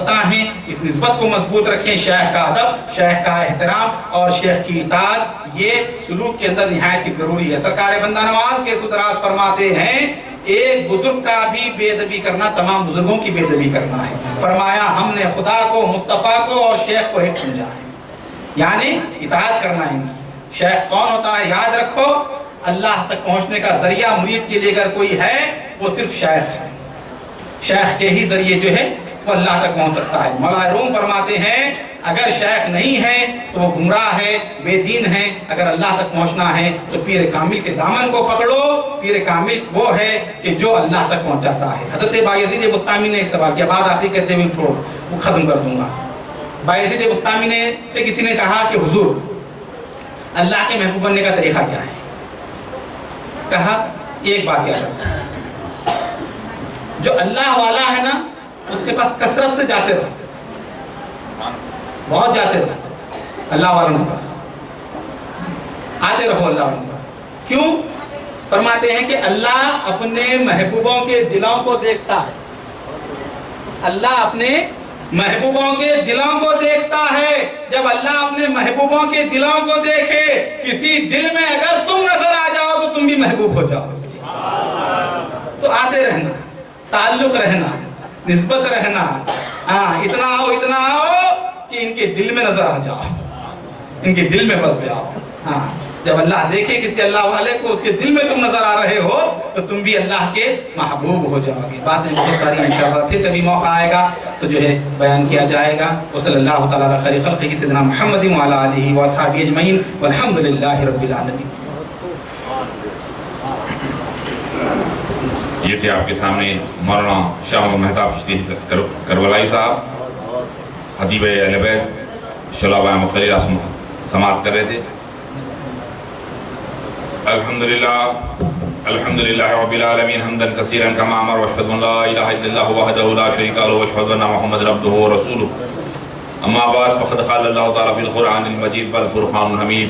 بتائیں، اس نسبت کو مضبوط رکھیں۔ شیخ کا ادب، شیخ کا احترام اور شیخ کی اطاعت یہ سلوک کے اندر نہایت ہی ضروری ہے۔ سرکار بندہ نواز کے سدراج فرماتے ہیں ایک بزرگ کا بھی بے ادبی کرنا تمام بزرگوں کی بے ادبی کرنا ہے۔ فرمایا ہم نے خدا کو، مصطفیٰ کو اور شیخ کو ایک سمجھا ہے، یعنی اطاعت کرنا ہے ان کی۔ شیخ کون ہوتا ہے یاد رکھو، اللہ تک پہنچنے کا ذریعہ مرید کے لیے اگر کوئی ہے وہ صرف شیخ ہے۔ شیخ کے ہی ذریعے جو ہے وہ اللہ تک پہنچ سکتا ہے۔ مولا روم فرماتے ہیں اگر شیخ نہیں ہے تو وہ گمراہ ہے، بے دین ہے۔ اگر اللہ تک پہنچنا ہے تو پیر کامل کے دامن کو پکڑو۔ پیر کامل وہ ہے کہ جو اللہ تک پہنچاتا ہے۔ حضرت بایزید بستامی نے ایک سوال کیا، بعد آخری کہتے ہوئے چھوڑ وہ ختم کر دوں گا۔ بایزید بستامی نے سے کسی نے کہا کہ حضور اللہ کے محبوب بننے کا طریقہ کیا ہے؟ کہا ایک بات یاد رکھو، جو اللہ والا ہے نا اس کے پاس کثرت سے جاتے رہو، بہت جاتے رہو اللہ والوں کے پاس، آتے رہو اللہ والوں کے پاس۔ کیوں؟ فرماتے ہیں کہ اللہ اپنے محبوبوں کے دلوں کو دیکھتا ہے۔ اللہ اپنے محبوبوں کے دلوں کو دیکھتا ہے۔ جب اللہ اپنے محبوبوں کے دلوں کو دیکھے، کسی دل میں اگر تم نظر آ جاؤ تو تم بھی محبوب ہو جاؤ۔ تو آتے رہنا، تعلق رہنا، نسبت رہنا، اتنا آؤ کہ ان کے دل میں نظر آ جاؤ، ان کے دل میں بس جاؤ۔ جب اللہ دیکھے کسی اللہ والے کو اس کے دل میں تم نظر آ رہے ہو تو تم بھی اللہ کے محبوب ہو جاؤ گے۔ باتیں بہت ساری انشاءاللہ پھر کبھی موقع آئے گا تو جو ہے بیان کیا جائے گا۔ وصلی اللہ تعالی علی خیر خلقہ سیدنا محمد وعلی آلہ واصحابہ اجمعین والحمد للہ رب العالمین۔ یہ تھے آپ کے سامنے مولانا شاہ محمد مہتاب چشتی کربلائی صاحب، خطیب اہل بیت شلابہ مخلص سماعت کر رہے تھے۔ الحمدللہ رب العالمین حمدا کثیرا کما امر واشهد ان لا الہ الا اللہ وحدہ لا شریک لہ واشهد ان محمد عبدہ ورسولہ اما بعد فقد قال اللہ تعالی فی القرآن المجید والفرقان الحمید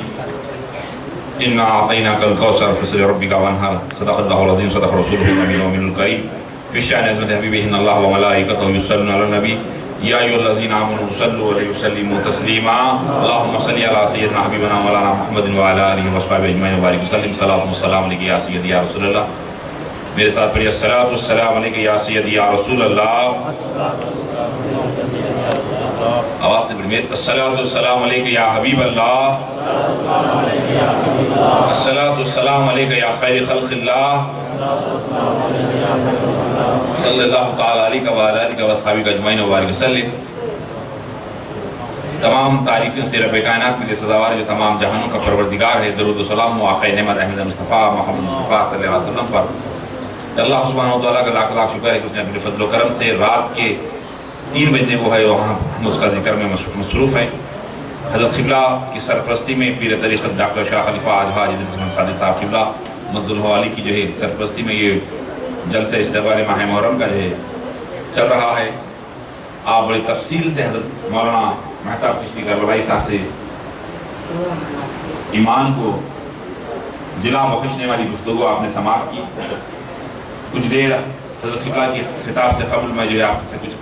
انا اعطیناک الکوثر فصل لربک وانحر صدق اللہ العظیم صدق رسولہ النبی المؤمن الکریم فی شأن عظمت حبیبہ ان اللہ وملائکتہ یصلون علی النبی یا ایھا الذین آمنوا صلوا علیہ وسلموا تسلیما اللہم صل علی سیدنا حبیبنا مولانا محمد وعلی آلہ وصحبہ اجمعین وبارک وسلم۔ صلاۃ والسلام علیک یا سیدی یا رسول اللہ۔ میرے ساتھ پڑھیے الصلاۃ والسلام علیک یا سیدی یا رسول اللہ۔ آواز سے پڑھیے الصلاۃ والسلام علیک یا حبیب اللہ، الصلاۃ والسلام علیک یا خیر خلق اللہ، صلی اللہ تعالیٰ علیہ وآلہ آلہ وصحبہ اجمعین وبارک وسلم۔ تمام تعریفیں سے رب کائنات میں سزاوار جو تمام جہانوں کا پروردگار ہے، درود و سلام و آقا نعمت احمد مصطفیٰ محمد مصطفیٰ صلی اللہ علیہ وسلم پر۔ اللہ سبحانہ و تعالیٰ کا لاکھ لاکھ شکر ہے کہ اس نے اپنے فضل و کرم سے رات کے 3 بجنے وہ ہے وہاں ہم اس کا ذکر میں مصروف ہیں۔ حضرت قبلہ کی سرپرستی میں پیر طریقت ڈاکٹر شاہ خلیفہ حاج ادریس احمد قادری صاحب قبلہ مدعو علی کی جو ہے سرپرستی میں یہ جلسہ استقبال ماہ محرم کا جو ہے چل رہا ہے۔ آپ بڑی تفصیل سے حضرت مولانا مہتاب چشتی کربلائی صاحب سے ایمان کو جلا بخشنے والی گفتگو آپ نے سماعت کی۔ کچھ دیر حضرت قبلہ کی خطاب سے قبل میں جو ہے آپ سے کچھ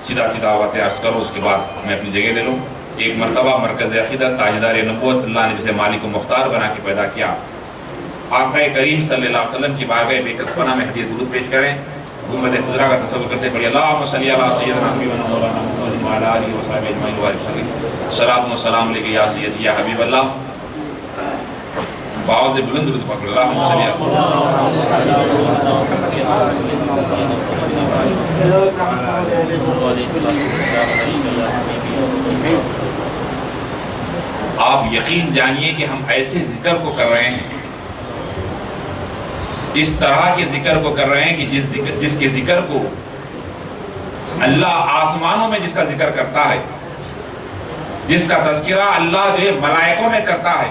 چیدہ باتیں عرض کروں، اس کے بعد میں اپنی جگہ لے لوں۔ ایک مرتبہ مرکز عقیدت تاجدار نبوت اللہ نے جسے مالک و مختار بنا کے پیدا کیا، آقا کریم صلی اللہ علیہ وسلم کی بارگاہ بے کس پناہ میں ہدیہ درود پیش کریں۔ امت خضرا کا تصور کرتے پڑھیے اللہم صلی علی سیدنا محمد وعلی آلہ وصحبہ اجمعین وبارک وسلم۔ صلاۃ والسلام علیک یا سیدی یا حبیب اللہ۔ باوز بلند درود پڑھ اللہم صلی آپ یقین جانیے کہ ہم ایسے ذکر کو کر رہے ہیں، اس طرح کے ذکر کو کر رہے ہیں کہ جس کے ذکر کو اللہ آسمانوں میں جس کا ذکر کرتا ہے، جس کا تذکرہ اللہ جو ہے ملائکوں میں کرتا ہے،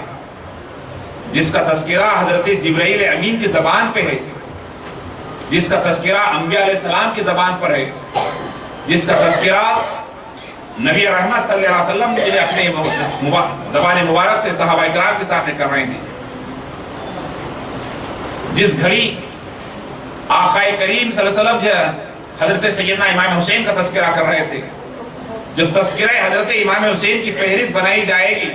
جس کا تذکرہ حضرت جبرائیل امین کی زبان پہ ہے، جس کا تذکرہ انبیاء علیہ السلام کی زبان پر ہے، جس کا تذکرہ نبی رحمت صلی اللہ علیہ وسلم نے اپنے زبان مبارک سے صحابہ کرام کے سامنے کر رہے ہیں، جس گھڑی آقا کریم صلی اللہ علیہ وسلم حضرت سیدنا امام حسین کا تذکرہ کر رہے تھے، جب تذکرہ حضرت امام حسین کی فہرست بنائی جائے گی،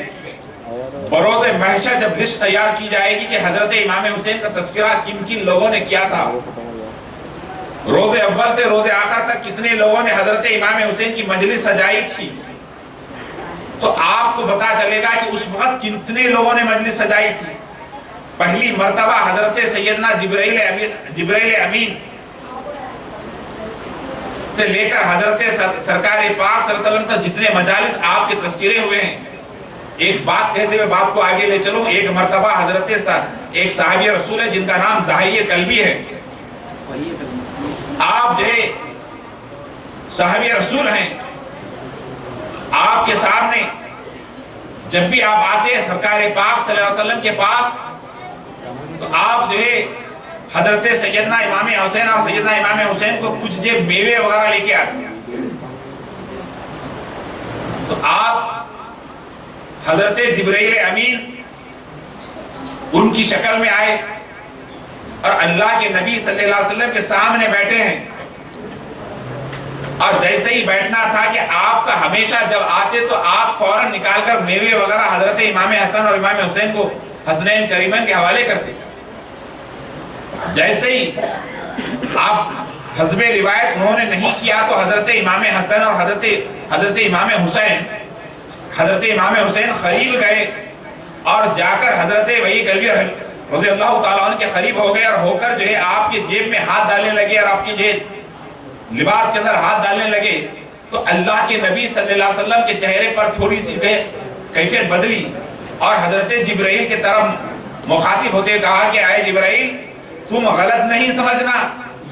بروز محشر جب لسٹ تیار کی جائے گی کہ حضرت امام حسین کا تذکرہ کن کن لوگوں نے کیا تھا، روز اول سے روز آخر تک کتنے لوگوں نے حضرت امام حسین کی مجلس سجائی تھی، تو آپ کو پتا چلے گا کہ اس وقت کتنے لوگوں نے مجلس سجائی تھی۔ پہلی مرتبہ حضرت سیدنا جبرائیل امین سے لے کر حضرت سرکار پاک صلی اللہ علیہ وسلم تک جتنے مجالس آپ کے تذکرے ہوئے ہیں، ایک بات کہتے ہوئے بات کو آگے لے چلوں، ایک مرتبہ حضرت ایک صحابی رسول ہے جن کا نام داہیہ کلبی ہے، آپ جو صحابی رسول ہیں، آپ کے سامنے جب بھی آپ آتے ہیں سرکار پاک صلی اللہ علیہ وسلم کے پاس، تو آپ جو ہے حضرت سیدنا امام حسین اور سیدنا امام حسین کو کچھ میوے وغیرہ لے کے آتے ہیں، تو آپ حضرت جبرائیل امین ان کی شکل میں آئے اور اللہ کے نبی صلی اللہ علیہ وسلم کے سامنے بیٹھے ہیں، اور جیسے ہی بیٹھنا تھا کہ آپ کا ہمیشہ جب آتے تو آپ فوراً نکال کر میوے وغیرہ حضرت امام حسن اور امام حسین کو حسنین کریمین کے حوالے کرتے، جیسے ہی آپ حسب روایت انہوں نے نہیں کیا تو حضرت امام حسن اور حضرت امام حسین قریب گئے اور جا کر حضرت وہی کلبی رضی اللہ تعالیٰ عنہ کے قریب ہو گئے، اور ہو کر جو ہے آپ کی جیب میں ہاتھ ڈالنے لگے اور آپ کی جو لباس کے اندر ہاتھ ڈالنے لگے، تو اللہ کے نبی صلی اللہ علیہ وسلم کے چہرے پر تھوڑی سی کیفیت بدلی، اور حضرت جبرائیل کے طرف مخاطب ہوتے کہا کہ اے جبرائیل، تم غلط نہیں سمجھنا،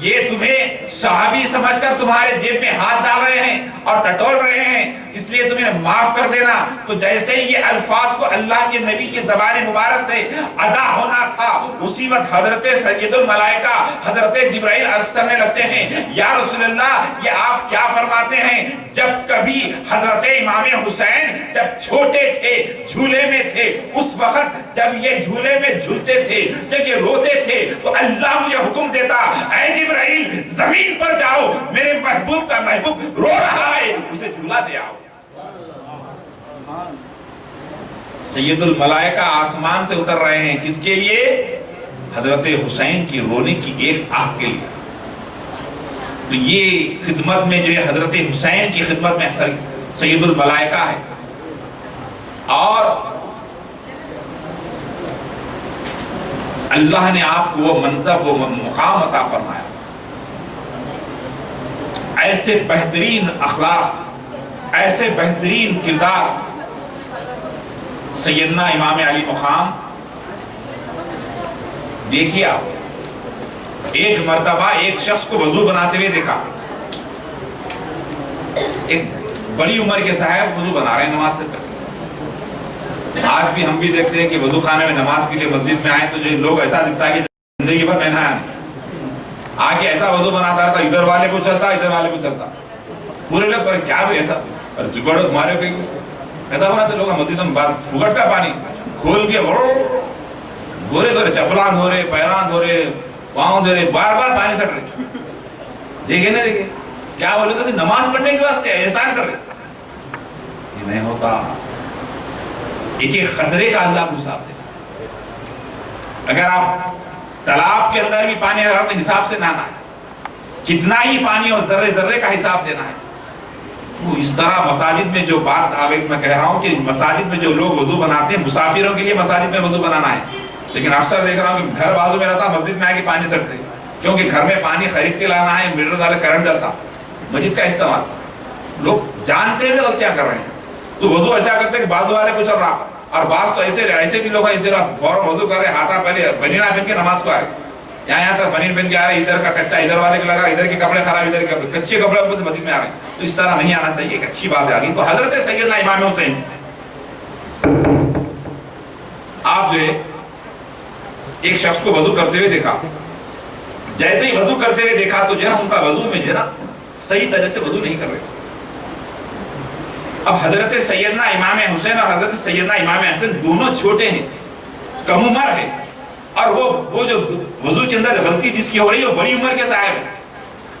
یہ تمہیں صحابی سمجھ کر تمہارے جیب میں ہاتھ ڈال رہے ہیں اور ٹٹول رہے ہیں، اس لیے تمہیں معاف کر دینا۔ تو جیسے یہ الفاظ کو اللہ کے نبی کی زبان مبارک سے ادا ہونا تھا، اسی وقت حضرت سید الملائکہ حضرت جبرائیل عرض کرنے لگتے ہیں، یا رسول اللہ، یہ آپ کیا فرماتے ہیں؟ جب کبھی حضرت امام حسین جب چھوٹے تھے، جھولے میں تھے، اس وقت جب یہ جھولے میں جھولتے تھے، جب یہ روتے تھے، تو اللہ مجھے حکم دیتا، اے جبرائیل، زمین پر جاؤ، میرے محبوب کا محبوب رو رہا ہے، اسے جھولا دے آؤ۔ سید الملائکہ آسمان سے اتر رہے ہیں، کس کے لیے؟ حضرت حسین کی رونے کی ایک آنکھ کے لیے۔ تو یہ خدمت میں جو ہے حضرت حسین کی خدمت میں سید الملائکہ ہے، اور اللہ نے آپ کو وہ منصب، وہ مقام عطا فرمایا۔ ایسے بہترین اخلاق، ایسے بہترین کردار سیدنا امام علی مقام۔ دیکھیے آپ، ایک مرتبہ ایک شخص کو وضو بناتے ہوئے دیکھا، ایک بڑی عمر کے صاحب وضو بنا رہے ہیں نماز سے پہلے۔ آج بھی ہم بھی دیکھتے ہیں کہ وضو خانے میں نماز کے لیے مسجد میں آئے تو جو لوگ ایسا دکھتا ہے کہ زندگی بھر میں نہ آئے، آگے ایسا وضو بناتا رہتا، ادھر والے کو چلتا، ادھر والے کو چلتا، پورے لوگ پر کیا بھی ایسا پر جگڑو تمہارے کوئی ایسا بناتے لوگ مسجد میں پھگٹ کا پانی کھول کے گورے دھو رہے، چپلان دھو رہے، پیران دھو رہے، پاؤں دھو رہے، بار بار پانی سٹ رہے۔ دیکھے نا، دیکھے کیا بولے تو نماز پڑھنے کے واسطے احسان کر رہے، یہ نہیں ہوتا۔ ایک ایک خطرے کا اللہ کو حساب دے۔ اگر آپ تالاب کے اندر بھی پانی رہا تو حساب سے نہانا ہے، کتنا ہی پانی اور ذرے ذرے کا حساب دینا ہے۔ تو اس طرح مساجد میں جو بات آگے میں کہہ رہا ہوں کہ مساجد میں جو لوگ وضو بناتے ہیں، مسافروں کے لیے مساجد میں وضو بنانا ہے، لیکن اکثر دیکھ رہا ہوں کہ گھر بازو میں رہتا، مسجد میں آ کے پانی سٹتے، کیونکہ گھر میں پانی خرید کے لانا ہے، میٹر والا کرنٹ چلتا، مسجد کا استعمال لوگ جانتے ہوئے اور کیا کر رہے ہیں۔ تو وضو ایسا کرتے کہ بازو والے کو چل رہا، اور بعض تو ایسے بھی لوگ ہیں اس طرح فوراً وضو کر رہے، ہاتھا پہلے بنینا پہن کے نماز کو آ رہے، یہاں تک بنین پہن کے آ رہے، ادھر کا کچا ادھر والے کو لگا، ادھر کے کپڑے خراب، ادھر کے کچے کپڑے اوپر سے مسجد میں آ رہے ہیں۔ تو اس طرح نہیں آنا چاہیے، ایک اچھی بات ہے آگی۔ تو حضرت سیدنا امام حسین، آپ جو ہے ایک شخص کو وضو کرتے ہوئے دیکھا، جیسے ہی وضو کرتے ہوئے دیکھا تو جو ہے ان کا وضو میں جو ہے نا صحیح طرح سے وضو نہیں کر رہے۔ اب حضرت سیدنا امام حسین اور حضرت سیدنا امام حسن دونوں چھوٹے ہیں، کم عمر ہے، اور وہ جو وضو کے اندر غلطی جس کی ہو رہی ہے وہ بڑی عمر کے صاحب ہے۔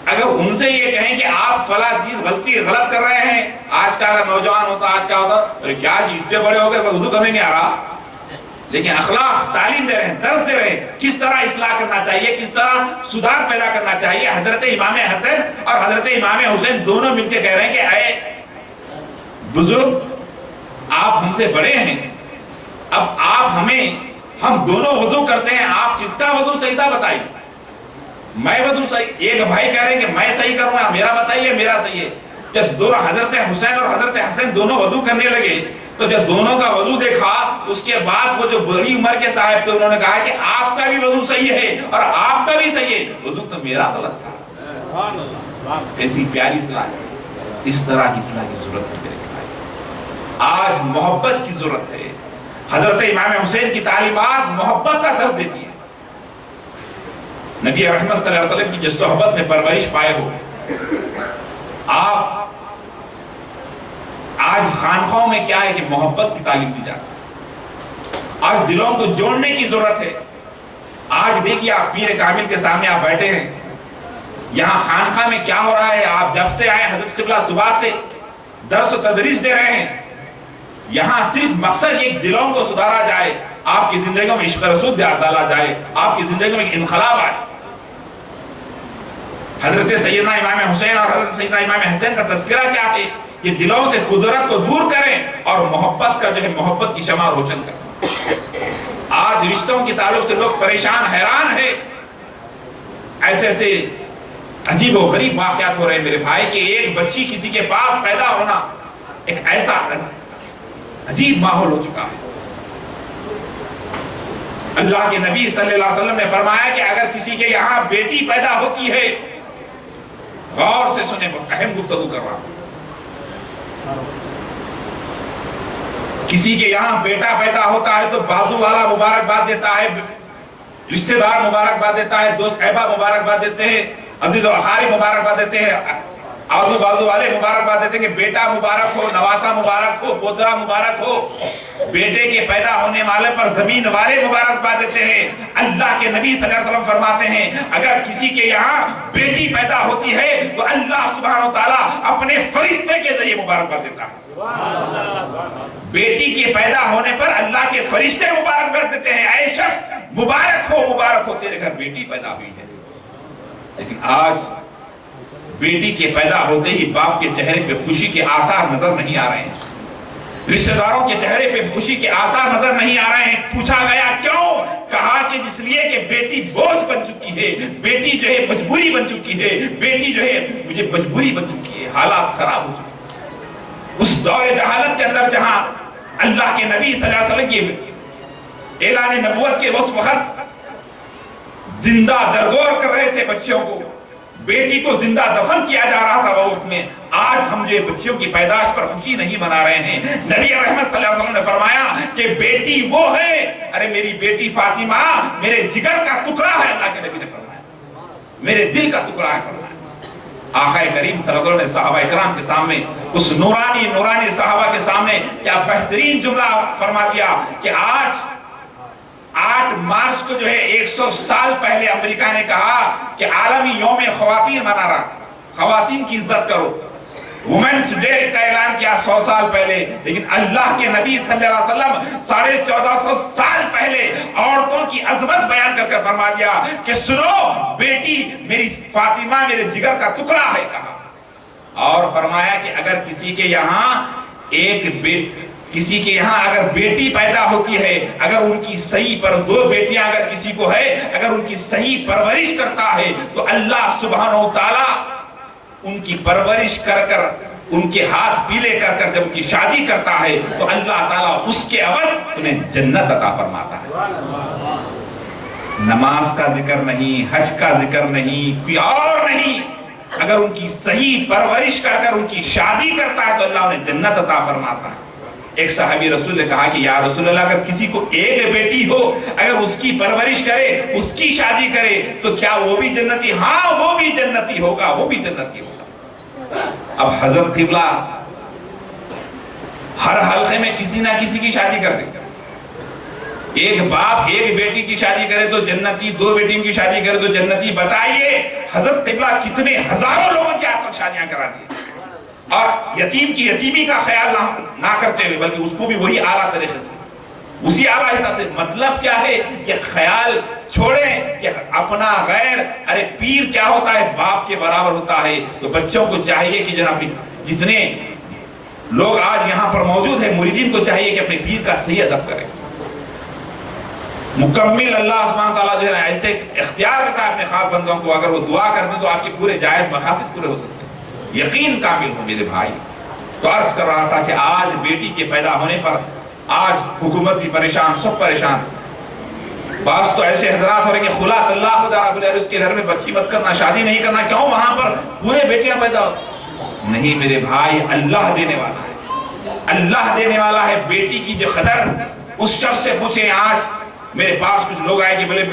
اگر ان سے یہ کہیں کہ آپ فلاں چیز غلط کر رہے ہیں، آج کا اگر نوجوان ہوتا آج کیا ہوتا، ارے کیا جی اتنے بڑے ہو گئے وضو کرنے نہیں آ رہا. لیکن اخلاق تعلیم دے رہے ہیں، درس دے رہے ہیں کس طرح اصلاح کرنا چاہیے، کس طرح سدھار پیدا کرنا چاہیے. حضرت امام حسن اور حضرت امام حسین دونوں مل کے کہہ رہے ہیں کہ اے بزرگ آپ ہم سے بڑے ہیں، اب آپ ہم دونوں وضو کرتے ہیں، آپ کس کا وضو صحیح تھا بتائیے. میں وضو صحیح، ایک بھائی کہہ رہے ہیں کہ میں صحیح کروں گا، میرا بتائیے میرا صحیح ہے. جب دونوں حضرت حسین اور حضرت حسن دونوں وضو کرنے لگے تو جب دونوں کا وضو دیکھا اس کے بعد وہ جو بڑی عمر کے صاحب تھے انہوں نے کہا کہ آپ کا بھی وضو صحیح ہے اور آپ کا بھی صحیح ہے، وضو تو میرا غلط تھا. کیسی پیاری اصلاح ہے. اس طرح کی اصلاح کی ضرورت ہے میرے بھائی. آج محبت کی ضرورت ہے. حضرت امام حسین کی تعلیمات محبت کا درس دیتی ہے. نبی رحمت صلی اللہ علیہ وسلم کی جس صحبت میں پرورش پائے ہوئے، آپ آج خانخواہوں میں کیا ہے کہ محبت کی تعلیم دی جاتی ہے. آج دلوں کو جوڑنے کی ضرورت ہے. آج دیکھیے آپ پیر کامل کے سامنے آپ بیٹھے ہیں، یہاں خانخواہ میں کیا ہو رہا ہے. آپ جب سے آئے حضرت قبلہ صبح سے درس و تدریس دے رہے ہیں. یہاں صرف مقصد ایک دلوں کو سدھارا جائے، آپ کی زندگیوں میں عشق رسول ڈالا جائے، آپ کی زندگیوں میں ایک انقلاب آئے. حضرت سیدنا امام حسین اور حضرت سیدنا امام حسین کا تذکرہ کیا ہے، یہ دلوں سے قدرت کو دور کریں اور محبت کا جو ہے محبت کی شمع روشن کریں. آج رشتوں کے تعلق سے لوگ پریشان حیران ہیں. ایسے ایسے عجیب و غریب واقعات ہو رہے ہیں میرے بھائی کہ ایک بچی کسی کے پاس پیدا ہونا ایک ایسا عجیب ماحول ہو چکا ہے. اللہ کے نبی صلی اللہ علیہ وسلم نے فرمایا کہ اگر کسی کے یہاں بیٹی پیدا ہوتی ہے، غور سے سنیں بہت اہم گفتگو کر رہا ہوں، کسی کے یہاں بیٹا پیدا ہوتا ہے تو بازو والا مبارکباد دیتا ہے، رشتہ دار مبارکباد دیتا ہے، دوست احباب مبارکباد دیتے ہیں، عزیز و اقارب مبارکباد دیتے ہیں، آزو بازو والے مبارکباد دیتے ہیں کہ بیٹا مبارک ہو، نواسا مبارک ہو، پوترا مبارک ہو. بیٹے کے پیدا ہونے والے پر زمین والے مبارکباد دیتے ہیں. اللہ کے نبی صلی اللہ علیہ وسلم فرماتے ہیں اگر کسی کے یہاں بیٹی پیدا ہوتی ہے تو اللہ سبحانہ وتعالی اپنے فرشتے کے ذریعے مبارکباد دیتا ہے. بیٹی کے پیدا ہونے پر اللہ کے فرشتے مبارکباد دیتے ہیں، اے شخص مبارک ہو تیرے گھر بیٹی پیدا ہوئی ہے. لیکن آج بیٹی کے پیدا ہوتے ہی باپ کے چہرے پہ خوشی کے آثار نظر نہیں آ رہے ہیں، رشتہ داروں کے چہرے پہ خوشی کے آثار نظر نہیں آ رہے ہیں. پوچھا گیا کیوں؟ کہا کہ اس لیے کہ بیٹی بوجھ بن چکی ہے، بیٹی جو ہے مجبوری بن چکی ہے، بیٹی جو ہے مجھے مجبوری بن چکی ہے. حالات خراب ہو چکے ہیں. اس دور جہالت کے اندر جہاں اللہ کے نبی صلی اللہ علیہ وسلم کی اعلان نبوت کے اس وقت زندہ درگور کر رہے تھے بچیوں کو، بیٹی کو زندہ دفن کیا جا رہا تھا وہ وقت میں. آج ہم جو بچیوں کی پیدائش پر خوشی نہیں منا رہے ہیں. نبی رحمت صلی اللہ علیہ وسلم نے فرمایا کہ بیٹی وہ ہے، ارے میری بیٹی فاطمہ میرے جگر کا ٹکڑا ہے. اللہ کے نبی نے فرمایا میرے دل کا ٹکڑا ہے فرمایا. آقا کریم صلی اللہ علیہ وسلم نے صحابہ اکرام کے سامنے، اس نورانی صحابہ کے سامنے کیا بہترین جملہ فرما دیا کہ آج 8 مارچ کو جو ہے 100 سال پہلے امریکہ نے کہا کہ عالمی یوم خواتین منا رہا، خواتین کی عزت کرو. وومنس ڈے کا اعلان کیا 100 سال پہلے، لیکن اللہ کے نبی صلی اللہ علیہ وسلم 1450 سال پہلے عورتوں کی عظمت بیان کر کر فرما دیا کہ سنو بیٹی میری فاطمہ میرے جگر کا ٹکڑا ہے کہا. اور فرمایا کہ اگر کسی کے یہاں اگر بیٹی پیدا ہوتی ہے، اگر ان کی صحیح پر 2 بیٹیاں اگر کسی کو ہے، اگر ان کی صحیح پرورش کرتا ہے تو اللہ سبحانہ وتعالی ان کی پرورش کر کر ان کے ہاتھ پیلے کر کر جب ان کی شادی کرتا ہے تو اللہ تعالیٰ اس کے عوض انہیں جنت عطا فرماتا ہے. نماز کا ذکر نہیں، حج کا ذکر نہیں، کوئی اور نہیں، اگر ان کی صحیح پرورش کر کر ان کی شادی کرتا ہے تو اللہ انہیں جنت عطا فرماتا ہے. ایک صحابی رسول نے کہا کہ یا رسول اللہ اگر کسی کو ایک بیٹی ہو، اگر اس کی پرورش کرے، اس کی شادی کرے تو کیا وہ بھی جنتی؟ ہاں وہ بھی جنتی ہوگا، وہ بھی جنتی ہوگا. اب حضرت قبلہ ہر حلقے میں کسی نہ کسی کی شادی کرتے، ایک باپ ایک بیٹی کی شادی کرے تو جنتی، دو بیٹیوں کی شادی کرے تو جنتی. بتائیے حضرت قبلہ کتنے ہزاروں لوگوں کی آج تک شادیاں کرا دی، اور یتیم کی یتیمی کا خیال نہ کرتے ہوئے، بلکہ اس کو بھی وہی اعلیٰ طریقے سے، اسی اعلیٰ حصہ سے. مطلب کیا ہے کہ خیال چھوڑیں کہ اپنا غیر، ارے پیر کیا ہوتا ہے؟ باپ کے برابر ہوتا ہے. تو بچوں کو چاہیے کہ جناب جتنے لوگ آج یہاں پر موجود ہیں مریدین کو چاہیے کہ اپنے پیر کا صحیح ادب کریں. مکمل اللہ سبحانہ تعالیٰ جو ہے ایسے اختیار دیتا ہے اپنے خاص بندوں کو، اگر وہ دعا کر دیں تو آپ کے پورے جائز مقاصد پورے ہو سکتے ہیں. یقین کامل ہو میرے بھائی. تو عرض کر رہا تھا کہ آج بیٹی کے پیدا ہونے پر آج حکومت بھی پریشان، سب پریشان. بعض تو ایسے حضرات ہو رہے کہ خلا اللہ خدا رب العزت کے گھر میں بچی مت کرنا، شادی نہیں کرنا. کیوں؟ وہاں پر پورے بیٹیاں پیدا ہوتی. نہیں میرے بھائی، اللہ دینے والا ہے، اللہ دینے والا ہے. بیٹی کی جو قدر اس شخص سے پوچھیں. آج میرے پاس کچھ لوگ آئے کہ بولے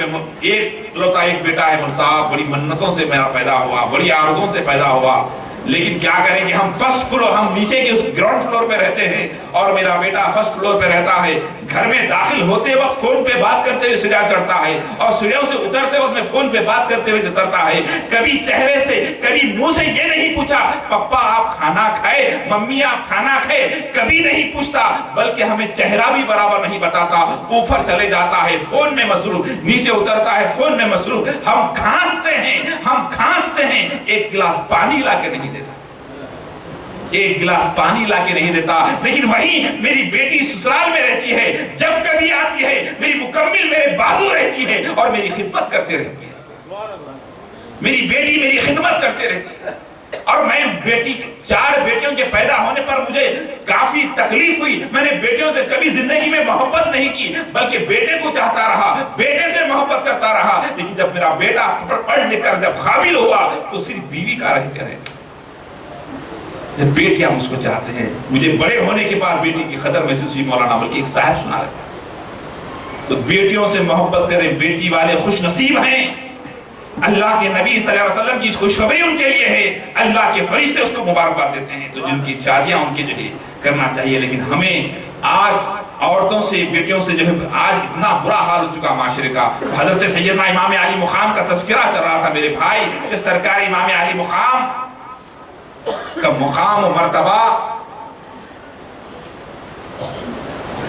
ایک لوتا ایک بیٹا ہے مول صاحب، بڑی منتوں سے میرا پیدا ہوا، بڑی آرزوں سے پیدا ہوا، لیکن کیا کریں کہ ہم فرسٹ فلور، ہم نیچے کے اس گراؤنڈ فلور پہ رہتے ہیں اور میرا بیٹا فرسٹ فلور پہ رہتا ہے. گھر میں داخل ہوتے وقت فون پہ بات کرتے ہوئے سیڑھیاں چڑھتا ہے، اور سیڑھیوں سے اترتے وقت میں فون پہ بات کرتے ہوئے اترتا ہے. کبھی چہرے سے، کبھی منہ سے یہ نہیں پوچھا پپا آپ کھانا کھائے، ممی آپ کھانا کھائے، کبھی نہیں پوچھتا. بلکہ ہمیں چہرہ بھی برابر نہیں بتاتا. اوپر چلے جاتا ہے فون میں مصروف، نیچے اترتا ہے فون میں مصروف. ہم کھانستے ہیں، ایک گلاس پانی لا کے نہیں دیتا، ایک گلاس پانی لا کے نہیں دیتا. لیکن وہی میری بیٹی سسرال میں رہتی ہے، جب کبھی آتی ہے میری مکمل میرے بازو رہتی ہے اور میری خدمت کرتے رہتی ہے. میری بیٹی میری خدمت کرتے رہتی ہے. اور میں بیٹی، 4 بیٹیوں کے پیدا ہونے پر مجھے کافی تکلیف ہوئی. میں نے بیٹیوں سے کبھی زندگی میں محبت نہیں کی، بلکہ بیٹے کو چاہتا رہا، بیٹے سے محبت کرتا رہا. لیکن جب میرا بیٹا پڑھ لکھ کر جب قابل ہوا تو صرف بیوی کا رہتے رہے. جب بیٹیاں مجھ کو چاہتے ہیں، مجھے بڑے ہونے کے بعد بیٹی کی قدر محسوس ہوئی. مولانا بلکہ ایک صاحب سنا رہے تو بیٹیوں سے محبت کریں. بیٹی والے خوش نصیب ہیں. اللہ کے نبی صلی اللہ علیہ وسلم کی خوشخبری ان کے لیے ہے، اللہ کے فرشتے اس کو مبارکباد دیتے ہیں. تو جن کی شادیاں ان کے جو ہے کرنا چاہیے. لیکن ہمیں آج عورتوں سے، بیٹیوں سے جو ہے آج اتنا برا حال ہو چکا معاشرے کا. حضرت سیدنا امام علی مقام کا تذکرہ چل رہا تھا میرے بھائی، کہ سرکار امام علی مقام کا مقام و مرتبہ.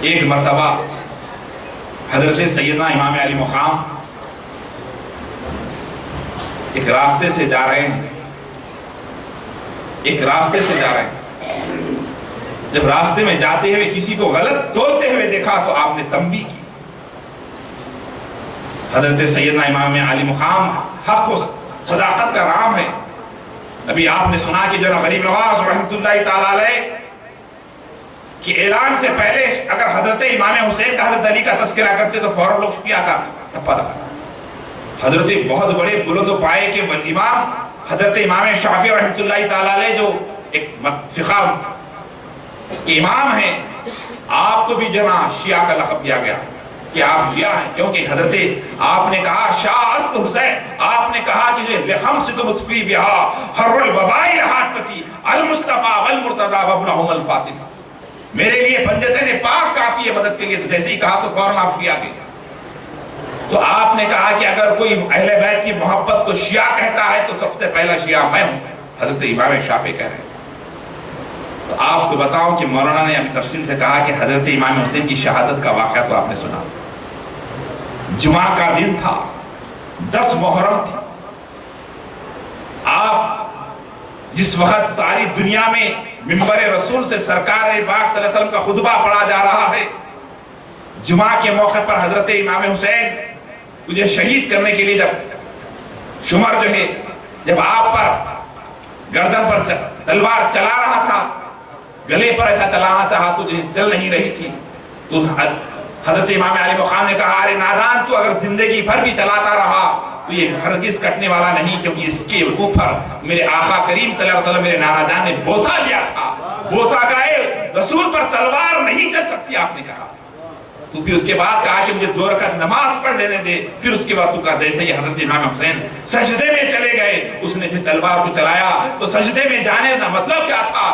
ایک مرتبہ حضرت سیدنا امام علی مقام ایک راستے سے جا رہے ہیں، جب راستے میں جاتے ہوئے کسی کو غلط تولتے ہوئے دیکھا تو آپ نے تنبیہ کی. حضرت سیدنا امام علی مقام حق و صداقت کا نام ہے. ابھی آپ نے سنا کہ جناب غریب نواز رحمۃ اللہ تعالی علیہ کہ اعلان سے پہلے اگر حضرت امام حسین کا، حضرت علی کا تذکرہ کرتے تو فوراً لوگ شیعہ کا ٹپا لگاتا. حضرت بہت بڑے بلند و پائے کے امام حضرت امام شافعی رحمۃ اللہ تعالی علیہ جو ایک فقہ کے امام ہیں، آپ کو بھی جناب شیعہ کا لقب دیا گیا کہ آپ شیعہ ہیں. کیونکہ حضرت آپ نے کہا شاہ است حسین، آپ نے کہا کہ لخمسۃ مطفی بہا حر الوباء حاتمتی المصطفیٰ والمرتضیٰ وابنہم الفاطمہ. میرے لیے پنجتین پاک کافی ہے مدد کے لیے. تو جیسے ہی کہا تو فوراً آپ شیعہ گئے. تو آپ نے کہا کہ اگر کوئی اہل بیت کی محبت کو شیعہ کہتا ہے تو سب سے پہلا شیعہ میں ہوں. حضرت امام شافعی کہہ رہے ہیں. تو آپ کو بتاؤں کہ مولانا نے ابھی تفصیل سے کہا کہ حضرت امام حسین کی شہادت کا واقعہ تو آپ نے سنا. جمعہ کا دن تھا، 10 محرم تھی. آپ جس وقت ساری دنیا میں منبر رسول سے سرکار پاک صلی اللہ علیہ وسلم کا خطبہ پڑھا جا رہا ہے، جمعہ کے موقع پر حضرت امام حسین مجھے شہید کرنے کے لیے جب شمر جو ہے جب آپ پر گردن پر تلوار چلا رہا تھا، گلے پر ایسا چلانا چاہا تو چل نہیں رہی تھی، تو حضرت امام علی مقام نے کہا ارے نادان، تو اگر زندگی بھر بھی چلاتا رہا تو یہ ہرگز کٹنے والا نہیں، کیونکہ اس کے اوپر میرے آقا کریم صلی اللہ علیہ وسلم میرے نانا جان نے بوسہ لیا تھا. بوسہ گائے رسول پر تلوار نہیں چل سکتی آپ نے کہا. تو پھر اس کے بعد کہا کہ مجھے 2 رکعت نماز پڑھ لینے دے. پھر اس کے بعد تو کہا جیسے ہی حضرت امام حسین سجدے میں چلے گئے، اس نے پھر تلوار کو چلایا. تو سجدے میں جانے کا مطلب کیا تھا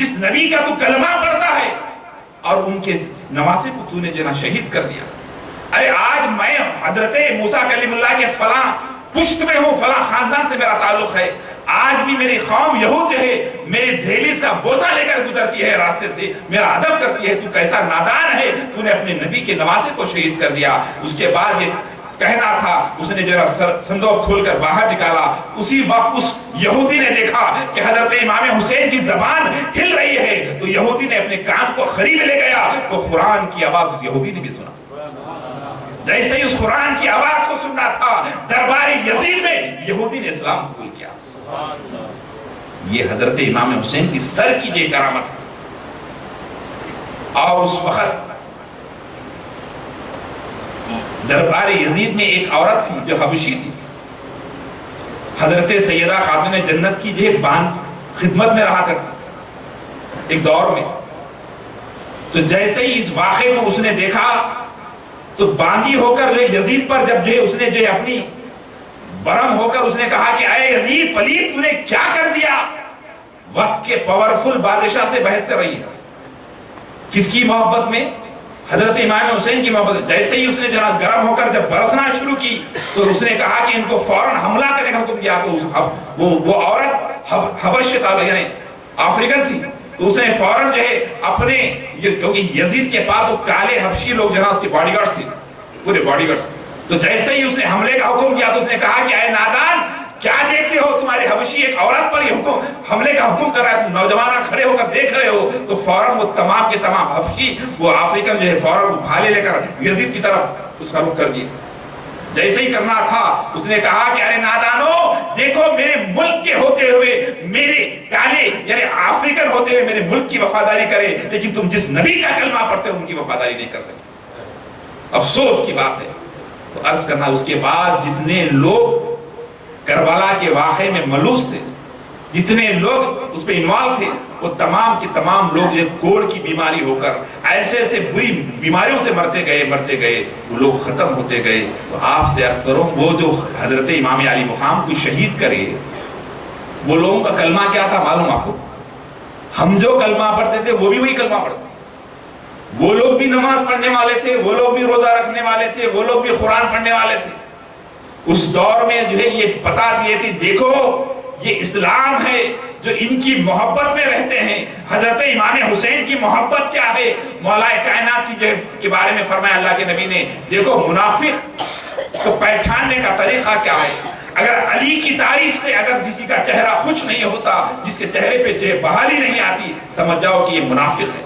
جس نبی کا تو کلمہ پڑھتا ہے اور ان کے نواسے کو تو نے جو نا شہید کر دیا. ارے آج میں حضرت موسیٰ کلیم اللہ کے فلاں پشت میں ہوں، فلاں خاندان سے میرا تعلق ہے. آج بھی میری قوم یہود جو ہے میری دہلیز کا بوسہ لے کر گزرتی ہے راستے سے، میرا ادب کرتی ہے. تو کیسا نادان ہے، تو نے اپنے نبی کے نواسے کو شہید کر دیا. اس کے بعد یہ کہنا تھا، اس نے جو صندوق کھول کر باہر نکالا. اسی وقت اس یہودی نے دیکھا کہ حضرت امام حسین کی زبان ہل رہی ہے، تو یہودی نے اپنے کان کو قریب لے گیا تو قرآن کی آواز اس یہودی نے بھی سنا. جیسے ہی اس قرآن کی آواز کو سننا تھا، دربار یزید میں یہودی نے اسلام قبول کیا. یہ حضرت امام حسین کی سر کی یہ کرامت ہے. اور اس وقت دربار یزید میں ایک عورت تھی جو حبشی تھی، حضرت سیدہ خاتون جنت کی جو خدمت میں رہا کرتی ایک دور میں. تو جیسے ہی اس واقعے کو اس نے دیکھا تو باندھی ہو کر جو یزید پر جب جو اس نے جو اپنی برم ہو کر اس نے کہا کہ اے یزید پلید تو نے کیا کر دیا. وقت کے پاورفل بادشاہ سے بحث کر رہی ہے. کس کی محبت میں؟ حضرت امام حسین کی محبت. جیسے ہی اس نے جناب گرم ہو کر جب برسنا شروع کی تو اس نے کہا کہ ان کو فوراً حملہ کرنے کا حکم دیا. تو وہ عورت حبش یعنی افریقن تھی، تو اس نے فوراً جو ہے اپنے، کیونکہ یزید کے پاس وہ کالے حبشی لوگ جناب اس کے باڈی گارڈز تھے، پورے باڈی گارڈز. تو جیسے ہی اس نے حملے کا حکم کیا تو اس نے کہا کہ اے نادان کیا دیکھتے ہو، تمہارے حبشی ایک عورت پر یہ حملے کا حکم کر رہا ہے، تم نوجوانہ کھڑے ہو کر دیکھ رہے ہو. تو فوراً وہ تمام کے تمام حبشی وہ افریقن جو ہے فوراً بھالے لے کر یزید کی طرف اس کا رخ کر دیے. جیسے ہی کرنا تھا اس نے کہا کہ ارے نادانو دیکھو، میرے ملک کے ہوتے ہوئے، میرے کالے یعنی افریقن ہوتے ہوئے میرے ملک کی وفاداری کرے، لیکن تم جس نبی کا کلمہ پڑھتے ہو ان کی وفاداری نہیں کر سکتے. افسوس کی بات ہے. تو عرض کرنا اس کے بعد جتنے لوگ کربلا کے واقعے میں ملوث تھے، جتنے لوگ اس پہ انوالو تھے، وہ تمام کے تمام لوگ ایک کوڑ کی بیماری ہو کر ایسے ایسے بری بیماریوں سے مرتے گئے وہ لوگ ختم ہوتے گئے. تو آپ سے عرض کروں، وہ جو حضرت امام علی مقام کو شہید کرے، وہ لوگوں کا کلمہ کیا تھا معلوم آپ کو؟ ہم جو کلمہ پڑھتے تھے وہ بھی وہی کلمہ پڑھتے تھے. وہ لوگ بھی نماز پڑھنے والے تھے، وہ لوگ بھی روزہ رکھنے والے تھے، وہ لوگ بھی قرآن پڑھنے والے تھے. اس دور میں جو ہے یہ بتا دیے تھے دیکھو یہ اسلام ہے جو ان کی محبت میں رہتے ہیں. حضرت امام حسین کی محبت کیا ہے؟ مولا کائنات کی کے بارے میں فرمایا اللہ کے نبی نے، دیکھو منافق کو پہچاننے کا طریقہ کیا ہے. اگر علی کی تعریف سے اگر کسی کا چہرہ خوش نہیں ہوتا، جس کے چہرے پہ جو بحالی نہیں آتی، سمجھ جاؤ کہ یہ منافق ہے.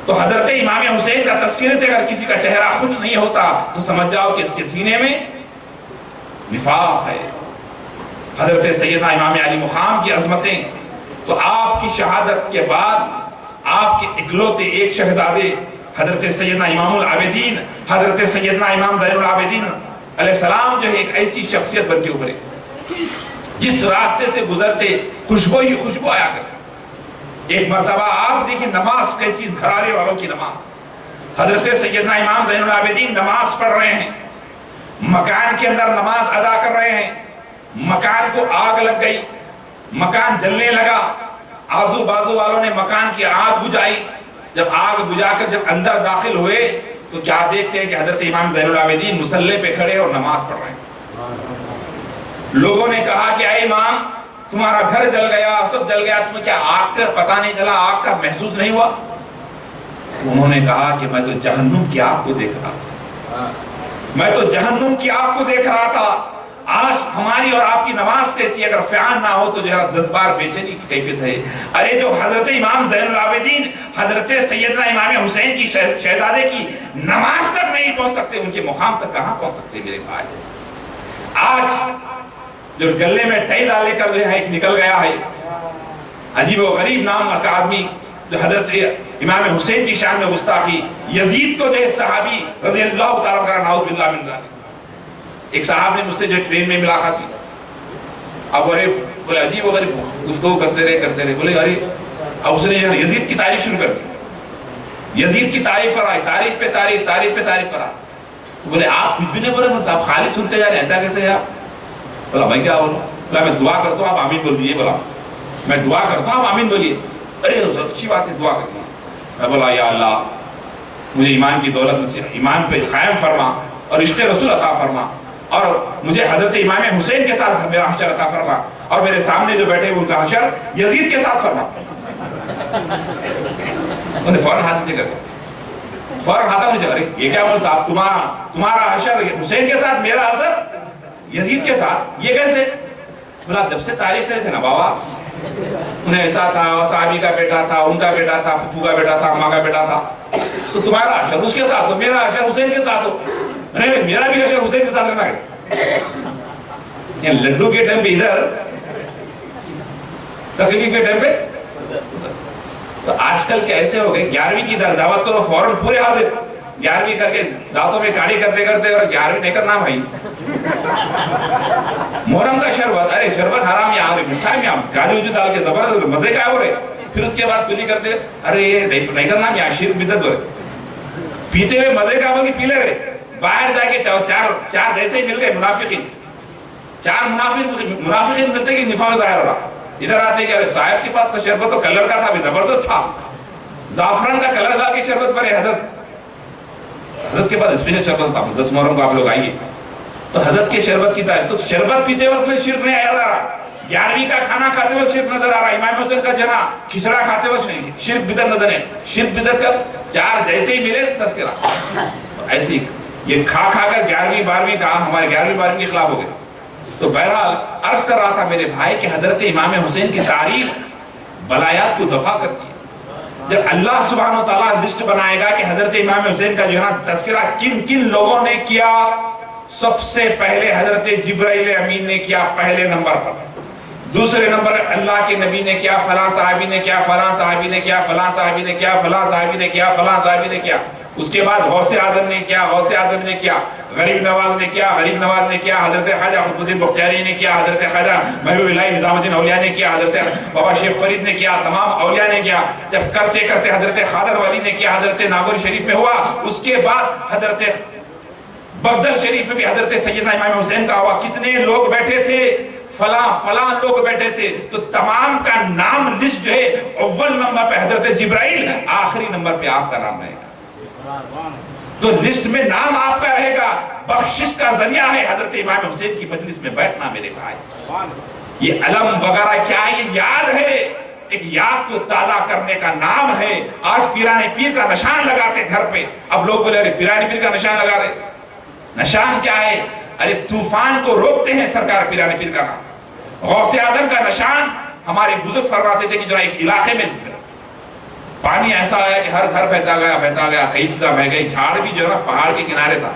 تو حضرت امام حسین کا تذکرے سے اگر کسی کا چہرہ خوش نہیں ہوتا تو سمجھ جاؤ کہ اس کے سینے میں نفاق ہے. حضرت سیدنا امام علی مقام کی عظمتیں، تو آپ کی شہادت کے بعد آپ کے اکلوتے ایک شہزادے حضرت سیدنا امام العابدین، حضرت سیدنا امام زین العابدین علیہ السلام جو ہے ایک ایسی شخصیت بن کے ابھرے جس راستے سے گزرتے خوشبو ہی خوشبو آیا کرتے. ایک مرتبہ آپ دیکھیں نماز کیسی، اس گھرانے والوں کی نماز. حضرت سیدنا امام زین العابدین نماز پڑھ رہے ہیں، مکان کے اندر نماز ادا کر رہے ہیں. مکان کو آگ لگ گئی، مکان جلنے لگا. آزو بازو والوں نے مکان کی آگ بجھائی. جب آگ بجھا کر جب اندر داخل ہوئے تو کیا دیکھتے ہیں کہ حضرت امام زین العابدین مصلی پہ کھڑے اور نماز پڑھ رہے ہیں. لوگوں نے کہا کہ اے امام تمہارا گھر جل گیا، سب جل گیا، تمہیں کیا آگ کا پتہ نہیں چلا، آگ کا محسوس نہیں ہوا؟ انہوں نے کہا کہ میں تو جہنم کی آگ کو دیکھ رہا تھا، میں تو جہنم کی آگ کو دیکھ رہا تھا. آج ہماری اور آپ کی نماز کیسی، اگر فیان نہ ہو تو جو ہے 10 بار بے چینی کی کیفیت ہے. ارے جو حضرت امام زین العابدین حضرت سیدنا امام حسین کی شہزادے کی نماز تک نہیں پہنچ سکتے، ان کے مقام تک کہاں پہنچ سکتے میرے بھائی؟ آج جو گلے میں ٹئی ڈال لے کر جو ہے ایک نکل گیا ہے عجیب و غریب نام کا آدمی، جو حضرت امام حسین کی شان میں گستاخی، یزید کو جو ہے صحابی رضی اللہ تعالیٰ عنہ نعوذ باللہ من ذالک. ایک صاحب نے مجھ سے جو ٹرین میں ملاقات کی، اب بولے عجیب و غریب گفتگو کرتے رہے، بولے ارے اب اس نے یزید کی تعریف شروع کر دی. یزید کی تعریف پر آئی، تعریف پہ تعریف پر آئی. بولے آپ کچھ بھی نہیں بولے، بس آپ خالی سنتے جا رہے ہیں، ایسا کیسے ہے آپ؟ بولا بھائی کیا بولوں؟ بولا میں دعا کرتا ہوں آپ آمین بول دیجیے. بولا میں دعا کرتا ہوں آپ آمین بولیے. ارے اچھی بات ہے، دعا کرتی ہوں. میں بولا یا اللہ مجھے ایمان کی دولت نصیب، ایمان پہ قائم فرما اور عشق رسول عطا فرما، اور مجھے حضرت امام حسین کے ساتھ میرا حشر عطا فرما، اور میرے سامنے جو بیٹھے ان کا حشر یزید کے ساتھ فرما. انہوں نے فوراً ہاتھ نیچے کر دیا، فوراً ہاتھ نیچے. ارے یہ کیا بول صاحب، تمہارا حشر حسین کے ساتھ، میرا حشر یزید کے ساتھ، یہ کیسے؟ بولا جب سے تعریف کرے تھے نا بابا، انہیں ایسا تھا، صحابی کا بیٹا تھا، ان کا بیٹا تھا، پھپھو کا بیٹا تھا، اماں کا بیٹا تھا، تو تمہارا حشر اس کے ساتھ ہو، میرا حشر حسین کے ساتھ ہو. نہیں میرا بھی حشر حسین کے ساتھ رہنا ہے. لڈو کے ٹائم پہ ادھر، تکلیف کے ٹائم پہ. تو آج کل کے ایسے ہو گئے، 11ویں کی دعوت کرو فوراً پورے حاضر، 11ویں کر کے دانتوں میں کاڑی کرتے کرتے، اور 11ویں نہیں کرنا بھائی. محرم کا شربت، ارے شربت حرام یا مٹھائی میں آپ کاجو وجو ڈال کے زبردست مزے کا ہو رہے، پھر اس کے بعد کلی کرتے، ارے یہ نہیں کرنا، یا شرک بدعت ہو رہے. پیتے ہوئے مزے کا بلکہ پی لے رہے، باہر جا کے چار جیسے ہی مل گئے منافقین، چار منافقین ملتے کہ نفاق ظاہر ہو رہا. ادھر آتے کہ ارے صاحب کے پاس کا شربت تو کلر کا تھا، بھی زبردست تھا، زعفران کا کلر ڈال کے شربت بنے. حضرت کے پاس اسپیشل شربت تھا، 10 محرم کو آپ لوگ آئیے تو حضرت کے شربت کی تعریف. تو شربت پیتے وقت میں شرک نہیں آیا رہا، 11ویں کا کھانا کھاتے وقت شرک نظر آ رہا، امام حسین کا جنا کھچڑا کھاتے وقت شرک بدعت نظر ہے. شرک بدعت کا چار جیسے ہی ملے تذکرہ. تو ایسے ہی یہ کھا کر 11ویں 12ویں کا ہمارے 11ویں 12ویں کے خلاف ہو گئے. تو بہرحال عرض کر رہا تھا میرے بھائی کہ حضرت امام حسین کی تعریف بلایات کو دفع کرتی ہے. جب اللہ سبحانہ و تعالیٰ لسٹ بنائے گا کہ حضرت امام حسین کا جو ہے نا تذکرہ کن کن لوگوں نے کیا، سب سے پہلے حضرت جبرائیل امین نے کیا پہلے نمبر پر، دوسرے نمبر اللہ کے نبی نے کیا، فلاں صحابی نے کیا، فلاں صحابی نے کیا، فلاں صحابی نے کیا، فلاں صحابی نے کیا، فلاں صحابی نے کیا. اس کے بعد غوث اعظم نے کیا، غوث اعظم نے کیا، غریب نواز نے کیا، غریب نواز نے کیا، حضرت خواجہ قطب الدین بختیاری نے کیا، حضرت خواجہ محبوب اللہ نظام الدین اولیاء نے کیا، حضرت بابا شیخ فرید نے کیا، تمام اولیاء نے کیا. جب کرتے کرتے حضرت خادر ولی نے کیا، حضرت ناگور شریف میں ہوا. اس کے بعد حضرت بغداد شریف میں بھی حضرت سیدنا امام حسین کا ہوا. کتنے لوگ بیٹھے تھے، فلاں لوگ بیٹھے تھے. تو تمام کا نام لسٹ جو ہے اول نمبر پہ حضرت جبرائیل، آخری نمبر پہ آپ کا نام رہے گا. تو لسٹ میں نام آپ کا رہے گا. بخشش کا ذریعہ ہے حضرت امام حسین کی مجلس میں بیٹھنا میرے بھائی. یہ علم وغیرہ کیا، یہ یاد ہے، ایک یاد کو تازہ کرنے کا نام ہے. آج پیرانے پیر کا نشان لگاتے گھر پہ. اب لوگ بولے ارے پیرانے پیر کا نشان لگا رہے، نشان کیا ہے؟ ارے طوفان کو روکتے ہیں سرکار پیرانے پیر کا نام. غوث اعظم کا نشان ہمارے بزرگ فرماتے تھے کہ جو ایک علاقے میں پانی ایسا آیا کہ ہر گھر بہتا گیا، کئی چیزیں بہ گئی. جھاڑ بھی جو ہے نا پہاڑ کے کنارے تھا.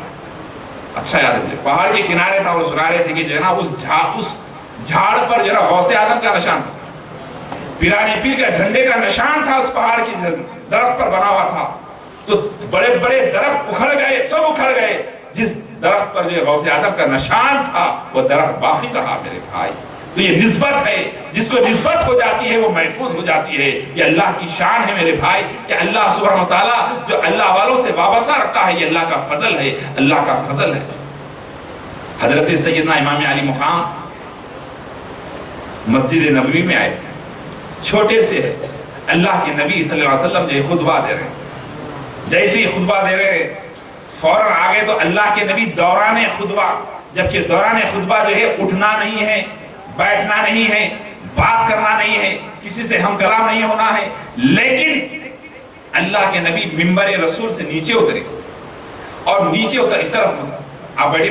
اچھا یاد ہے مجھے، پہاڑ کے کنارے تھا، اور سنا رہے تھے کہ جو ہے نا اس جھاڑ پر جو ہے نا غوث اعظم کا نشان تھا، پیرانے پیر کا جھنڈے کا نشان تھا، اس پہاڑ کی درخت پر بنا ہوا تھا. تو بڑے بڑے درخت اکھڑ گئے، سب اکھڑ گئے. جس درخت پر جو غوث اعظم کا نشان تھا وہ درخت باقی رہا میرے بھائی. تو یہ نسبت ہے، جس کو نسبت ہو جاتی ہے وہ محفوظ ہو جاتی ہے. یہ اللہ کی شان ہے میرے بھائی کہ اللہ سبحانہ و تعالیٰ جو اللہ والوں سے وابستہ رکھتا ہے، یہ اللہ کا فضل ہے، اللہ کا فضل ہے. حضرت سیدنا امام علی مقام مسجد نبوی میں آئے، چھوٹے سے ہے. اللہ کے نبی صلی اللہ علیہ وسلم جو خطبہ دے رہے ہیں، جیسے ہی خطبہ دے رہے ہیں فوراً آگے تو اللہ کے نبی دوران خطبہ، جبکہ دوران خطبہ جو ہے اٹھنا نہیں ہے، بیٹھنا نہیں ہے، بات کرنا نہیں ہے، کسی سے ہم کلام نہیں ہونا ہے. لیکن اللہ کے نبی منبر رسول سے نیچے اترے، اور نیچے اتر اس طرف آپ بیٹھی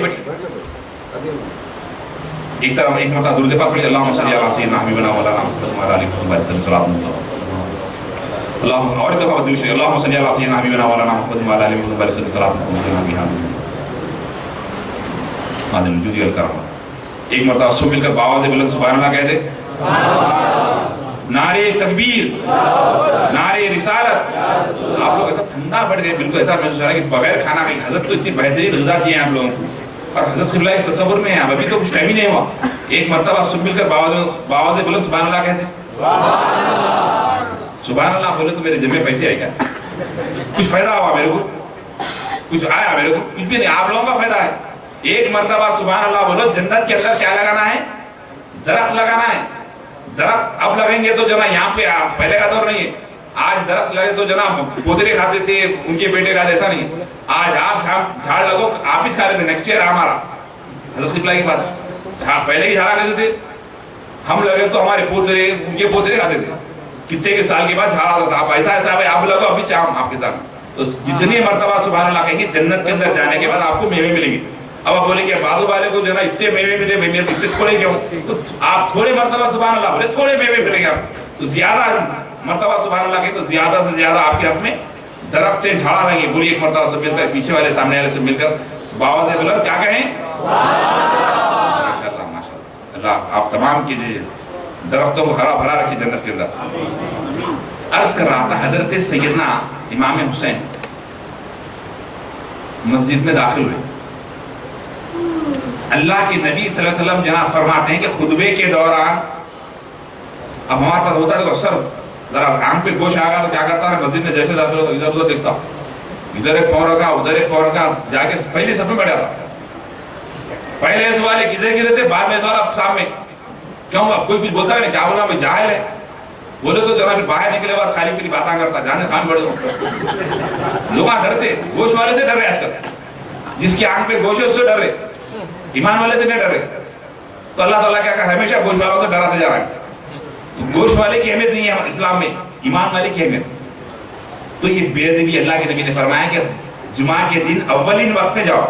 ایک طرف ایک مرتبہ درود پاک پڑھیے، اللہم صلی علی سیدنا حبیبنا مولانا محمد وعلی آلہ وصحبہ وسلم. اللہم اور دفعہ بدل شریف، اللہم صلی علی سیدنا حبیبنا مولانا محمد وعلی آلہ وصحبہ وسلم. ایک مرتبہ سب مل کر باواز بلند سبحان اللہ کہتے، نعرے تکبیر، نعرے رسالت. آپ لوگ ایسا ٹھنڈا بڑھ گئے، بالکل ایسا محسوس ہو رہا ہے کہ بغیر کھانا کھائیں. حضرت تو اتنی بہترین غذا دیے ہیں آپ لوگوں کو، اور حضرت صلی اللہ ایک تصور میں ہیں، ابھی تو کچھ ٹائم ہی نہیں ہوا. ایک مرتبہ سب مل کر باواز بلند سبحان اللہ کہتے. سبحان اللہ بولے تو میرے جمع پیسے آئے گا، کچھ فائدہ ہوا میرے کو، کچھ آیا میرے کو؟ کچھ بھی نہیں، آپ لوگوں کا فائدہ ہے. ایک مرتبہ سبحان اللہ بولو، جنت کے اندر کیا لگانا ہے؟ درخت لگانا ہے. درخت اب لگیں گے تو جو نا یہاں پہ پہلے کا دور نہیں ہے، آج درخت لگے تو جو نا پودرے کھاتے تھے ان کے بیٹے کھاتے، ایسا نہیں، آج آپ جھاڑ لگو آپ ہی کھا رہے تھے، نیکسٹ ایئر ہمارا حضرت قبلہ کی بات، پہلے ہی جھاڑا کھاتے تھے، ہم لگے تو ہمارے پودرے ان کے پودرے کھاتے تھے، کتنے کے سال کے بعد جھاڑ آتا تھا، آپ ایسا بھائی آپ لگو ابھی چاہم آپ کے ساتھ، تو جتنی مرتبہ سبحان اللہ کہیں گے جنت کے اندر جانے کے بعد آپ کو میوے ملیں گے. اب آپ بولیں گے بازو والے کو جو نا اتنے میوے ملے میرے اتنے تھوڑے کیوں؟ تو آپ تھوڑے مرتبہ سبحان اللہ بولے تھوڑے میوے ملیں گے آپ تو زیادہ مرتبہ سبحان اللہ کہیں تو زیادہ سے زیادہ آپ کے حق میں درخت جھاڑا رہیں گے. بولیے ایک مرتبہ سے مل کر پیچھے والے سامنے والے سے مل کر باوا سے بلند کیا کہیں؟ ماشاءاللہ ماشاءاللہ. اللہ آپ تمام کی درختوں کو ہرا بھرا رکھی جنت کے اندر. عرض کر رہا تھا حضرت سیدنا امام حسین مسجد میں داخل ہوئے. اللہ کے نبی صلی اللہ علیہ وسلم جناب فرماتے ہیں کہ خطبے کے دوران اب ہمارے پاس ہوتا ہے تو سر ذرا آنکھ پہ گوش آ گیا تو کیا کرتا ہے مسجد میں جیسے داخل ہوتا ادھر ادھر دیکھتا ادھر ایک پاؤں رکھا ادھر ایک پاؤں رکھا جا کے پہلی صف میں بیٹھا تھا. پہلے اس والے کدھر گرے تھے بعد میں اس والا سامنے کیوں کوئی کچھ بولتا ہے نہیں کیا بولا میں جاہل ہے بولے تو جناب پھر باہر نکلے بعد خالی پھر باتاں کرتا جانے خان بڑے لوگ ڈرتے گوشت والے سے ڈر رہے آج کل جس کی آنکھ پہ گوشت ہے اس سے ڈر رہے ایمان والے سے نہیں ڈر رہے. تو اللہ تعالیٰ کیا کہ ہمیشہ گوشت والوں سے ڈراتے جا رہا ہے. تو گوشت والے کی اہمیت نہیں ہے اسلام میں ایمان والے کی اہمیت. تو یہ بے ادبی اللہ کے نبی نے فرمایا کہ جمعہ کے دن اولین وقت میں جاؤ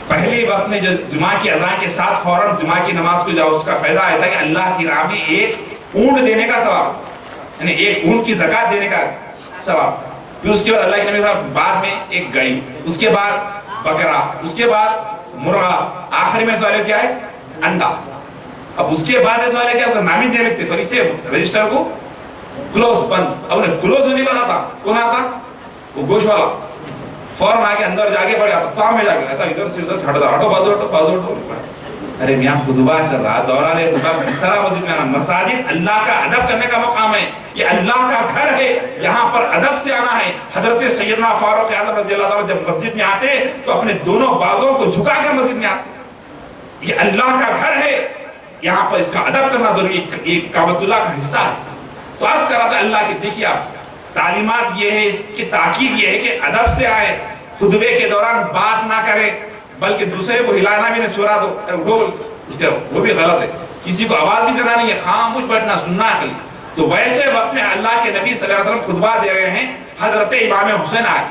پہلے وقت میں جمعہ کی اذان کے ساتھ فوراً جمعہ کی نماز کو جاؤ. اس کا فائدہ ایسا کہ اللہ کی راہ میں ایک اونٹ دینے کا ثواب یعنی ایک اونٹ کی زکات دینے کا ثواب. پھر اس کے بعد اللہ کے نبی صاحب بعد میں ایک گائے اس کے بعد بکرا اس کے بعد مرغا آخر میں سوال کیا ہے انڈا. اب اس کے بعد سوال کیا ہے نام ہی نہیں لکھتے فرشتے رجسٹر کو کلوز بند. اب انہیں کلوز ہونے والا تھا کون آتا وہ گوشت والا فوراً آگے اندر جا کے پڑے آتا سامنے جا کے ایسا ادھر سے ادھر سے ہٹا ہٹو بازو ہٹو بازو ہٹو. ارے میاں خطبہ چل رہا دوران خطبہ کس طرح مسجد میں آنا. مساجد اللہ کا ادب کرنے کا مقام ہے. یہ اللہ کا گھر ہے یہاں پر ادب سے آنا ہے. حضرت سیدنا فاروق اعظم رضی اللہ تعالیٰ جب مسجد میں آتے تو اپنے دونوں بازوں کو جھکا کر مسجد میں آتے. یہ اللہ کا گھر ہے یہاں پر اس کا ادب کرنا ضروری. یہ کعبۃ اللہ کا حصہ ہے. تو عرض کر رہا تھا اللہ کی دیکھیے آپ تعلیمات یہ ہے کہ تاکید یہ ہے کہ ادب سے آئے خطبے کے دوران بات نہ کریں بلکہ دوسرے کو ہلانا بھی نہیں سورا دو اس کا وہ بھی غلط ہے. کسی کو آواز بھی دینا نہیں ہے خاموش بیٹھنا سننا ہے. تو ویسے وقت میں اللہ کے نبی صلی اللہ علیہ وسلم خطبہ دے رہے ہیں. حضرت امام حسین آئے.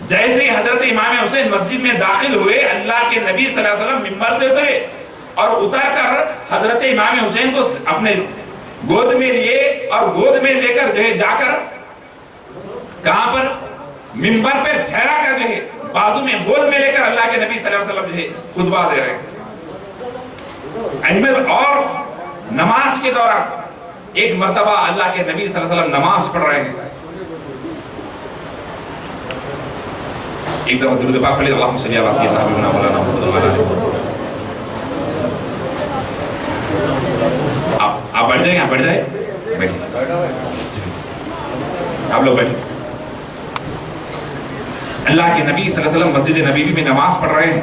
جیسے ہی حضرت امام حسین مسجد میں داخل ہوئے اللہ کے نبی صلی اللہ علیہ وسلم منبر سے اترے اور اتر کر حضرت امام حسین کو اپنے گود میں لیے اور گود میں لے کر جو ہے جا کر کہاں پر منبر پر ٹھہرا کر جو ہے بازو میں گود میں لے کر اللہ کے نبی صلی اللہ علیہ وسلم جو ہے خطبہ دے رہے ہیں. احمد اور نماز کے دوران ایک مرتبہ اللہ کے نبی صلی اللہ علیہ وسلم نماز پڑھ رہے ہیں. ایک دفعہ درود پاک پڑھیں اللہم صلی علی سیدنا مولانا محمد. آپ بیٹھ جائیں آپ بیٹھ جائیں آپ لوگ بیٹھیں. اللہ کے نبی صلی اللہ علیہ وسلم مسجد نبوی میں نماز پڑھ رہے ہیں.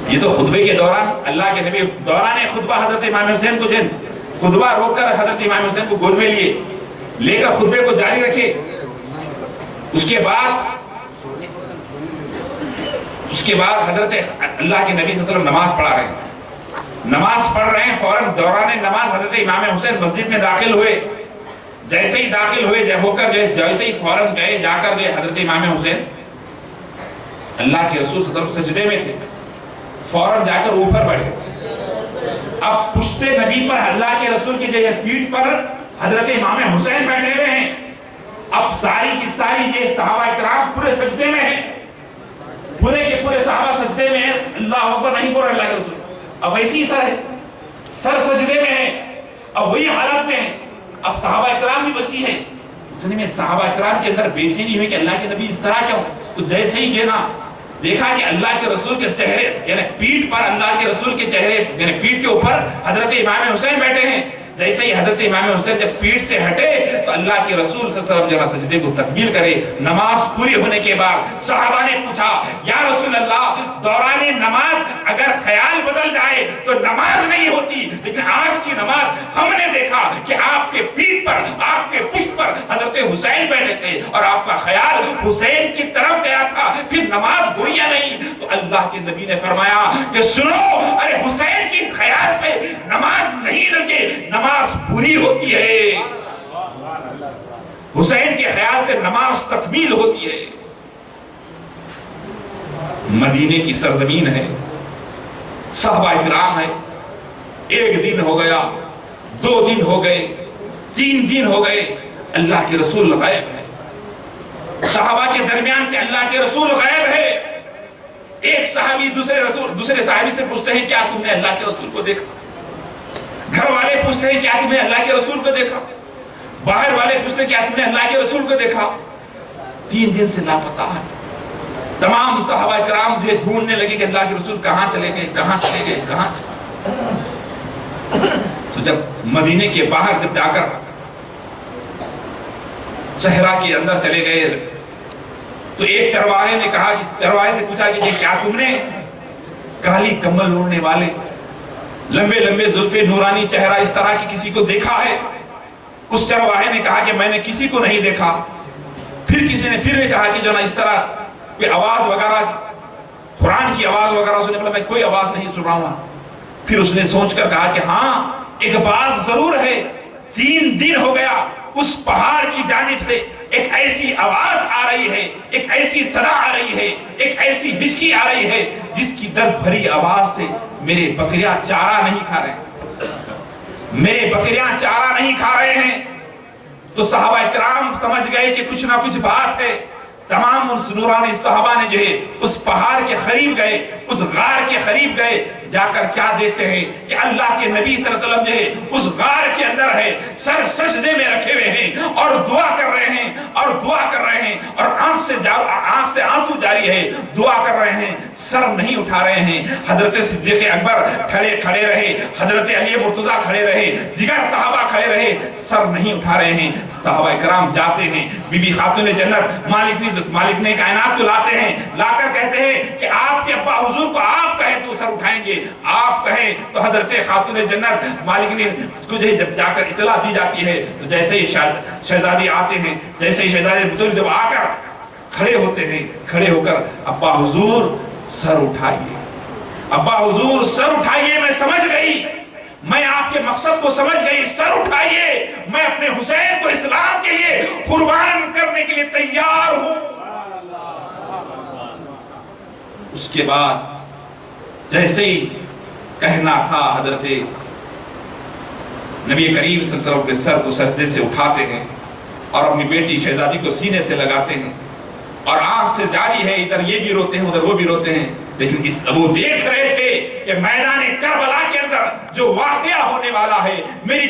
یہ تو خطبے کے دوران اللہ کے نبی دوران خطبہ حضرت امام حسین کو جن خطبہ روک کر حضرت امام حسین کو گود میں لے کر خطبے کو جاری رکھے. اس کے بعد حضرت اللہ کے نبی صلی اللہ علیہ وسلم نماز پڑھا رہے ہیں. نماز پڑھ رہے ہیں فوراً دوران نماز حضرت امام حسین مسجد میں داخل ہوئے. جیسے ہی داخل ہوئے جیسے ہی فوراً گئے جا کر جو حضرت امام حسین اللہ کے رسول صلی اللہ علیہ وسلم سجدے میں تھے فوراً جا کر اوپر بڑھے. اب پشت نبی پر اللہ کے رسول کی جگہ پیٹھ پر حضرت امام حسین بیٹھے ہوئے ہیں. اب ساری کی ساری یہ صحابہ کرام پورے سجدے میں ہیں. پورے کے پورے صحابہ سجدے میں ہیں. اللہ اکبر نہیں بول رہے اللہ کے رسول. اب ایسی سر ہے سر سجدے میں ہے. اب وہی حالت میں ہے. اب صحابہ اکرام بھی وسیع ہیں. صحابہ اکرام کے اندر بے چینی ہوئی کہ اللہ کے نبی اس طرح کیوں. تو جیسے ہی یہ نا دیکھا کہ اللہ کے رسول کے چہرے یعنی پیٹھ پر اللہ کے رسول کے چہرے یعنی پیٹھ کے اوپر حضرت امام حسین بیٹھے ہیں. جیسے ہی حضرت امام حسین جب پیٹھ سے ہٹے تو اللہ کے رسول صلی اللہ علیہ وسلم جب سجدے کو تکمیل کرے، نماز پوری ہونے کے بعد صحابہ نے پوچھا یا رسول اللہ دوران نماز اگر خیال بدل جائے تو نماز نہیں ہوتی، لیکن آج کی نماز ہم نے دیکھا کہ آپ کے پیٹھ پر، آپ کے پشت پر حضرت حسین بیٹھے تھے اور آپ کا خیال حسین کی طرف گیا تھا، پھر نماز ہوئی یا نہیں؟ تو اللہ کے نبی نے فرمایا کہ سنو، ارے حسین کی خیال سے نماز نہیں رکھے، نماز پوری ہوتی ہے، حسین کے خیال سے نماز تکمیل ہوتی ہے۔ مدینے کی سرزمین ہے، صحابہ اکرام ہے، ایک دن ہو گیا، 2 دن ہو گئے، 3 دن ہو گئے، اللہ کے رسول غائب ہے، صحابہ کے درمیان سے اللہ کے رسول غائب ہے۔ ایک صحابی دوسرے صحابی سے پوچھتے ہیں کیا تم نے اللہ کے رسول کو دیکھا؟ گھر والے پوچھتے ہیں کیا تم نے اللہ کے رسول کو دیکھا؟ باہر والے پوچھتے ہیں کیا تم نے اللہ کے رسول کو دیکھا؟ 3 دن سے لاپتہ ہے۔ تمام صحابہ کرام جو ڈھونڈنے لگے کہ اللہ کے رسول کہاں چلے گئے، کہاں چلے گئے، کہاں چلے گئے۔ تو جب مدینے کے باہر جب جا کر صحرا کے اندر چلے گئے تو ایک چرواہے نے کہا کہ چرواہے سے پوچھا کہ کیا تم نے کالی کمل اوڑھنے والے، لمبے لمبے زلفے، نورانی چہرہ اس طرح کی کسی کو دیکھا ہے؟ اس چرواہے نے کہا کہ میں نے کسی کو نہیں دیکھا۔ پھر کسی نے پھر کہا کہ جو نا اس طرح کوئی آواز وغیرہ، قرآن کی آواز وغیرہ سننے، میں کوئی آواز نہیں سن رہا ہوں۔ پھر اس نے سوچ کر کہا کہ ہاں ایک بات ضرور ہے، 3 دن ہو گیا اس پہاڑ کی جانب سے ایک ایسی آواز آ رہی ہے، ایک ایسی صدا آ رہی ہے، ایک ایسی ہچکی آ رہی ہے جس کی درد بھری آواز سے میرے بکریاں چارہ نہیں کھا رہے، میرے بکریاں چارہ نہیں کھا رہے ہیں۔ تو صحابہ اکرام سمجھ گئے کہ کچھ نہ کچھ بات ہے۔ تمام اس نورانی صحابہ نے جو ہے اس پہاڑ کے قریب گئے، اس غار کے قریب گئے، جا کر کیا دیکھتے ہیں کہ اللہ کے نبی صلی اللہ علیہ وسلم جو ہے اس غار کے اندر ہے، سر سجدے میں رکھے ہوئے ہیں اور دعا کر رہے ہیں اور دعا کر رہے ہیں، اور آنکھ سے آنسو جاری ہے، دعا کر رہے ہیں، سر نہیں اٹھا رہے ہیں۔ حضرت صدیق اکبر کھڑے رہے، حضرت علی مرتضیٰ کھڑے رہے، دیگر صحابہ کھڑے رہے، سر نہیں اٹھا رہے ہیں۔ صحابہ کرام جاتے ہیں، بی بی خاتون جنت مالک نے کائنات کو لاتے ہیں، لا کر کہتے ہیں کہ آپ کے ابا حضور کو آپ کہیں تو سر اٹھائیں گے، آپ کہیں تو حضرت خاتون جنت مالک نے کو جب جا کر اطلاع دی جاتی ہے تو جیسے ہی شہزادی آتے ہیں، جیسے ہی شہزادی بزرگ جب آ کر کھڑے ہوتے ہیں، کھڑے ہو کر ابا حضور سر اٹھائیے، ابا حضور سر اٹھائیے، میں سمجھ گئی، میں آپ کے مقصد کو سمجھ گئی، سر اٹھائیے، میں اپنے حسین کو اسلام کے لیے قربان کرنے کے لیے تیار ہوں۔ اس کے بعد جیسے ہی کہنا تھا حضرت نبی کریم صلی اللہ علیہ وسلم کے سر کو سجدے سے اٹھاتے ہیں اور اپنی بیٹی شہزادی کو سینے سے لگاتے ہیں، اور آنکھ سے جاری ہے، ادھر یہ بھی روتے ہیں ادھر وہ بھی روتے ہیں، لیکن وہ دیکھ رہے تھے کہ میدان کربلا کے اندر جو واقعہ ہونے والا ہے، میری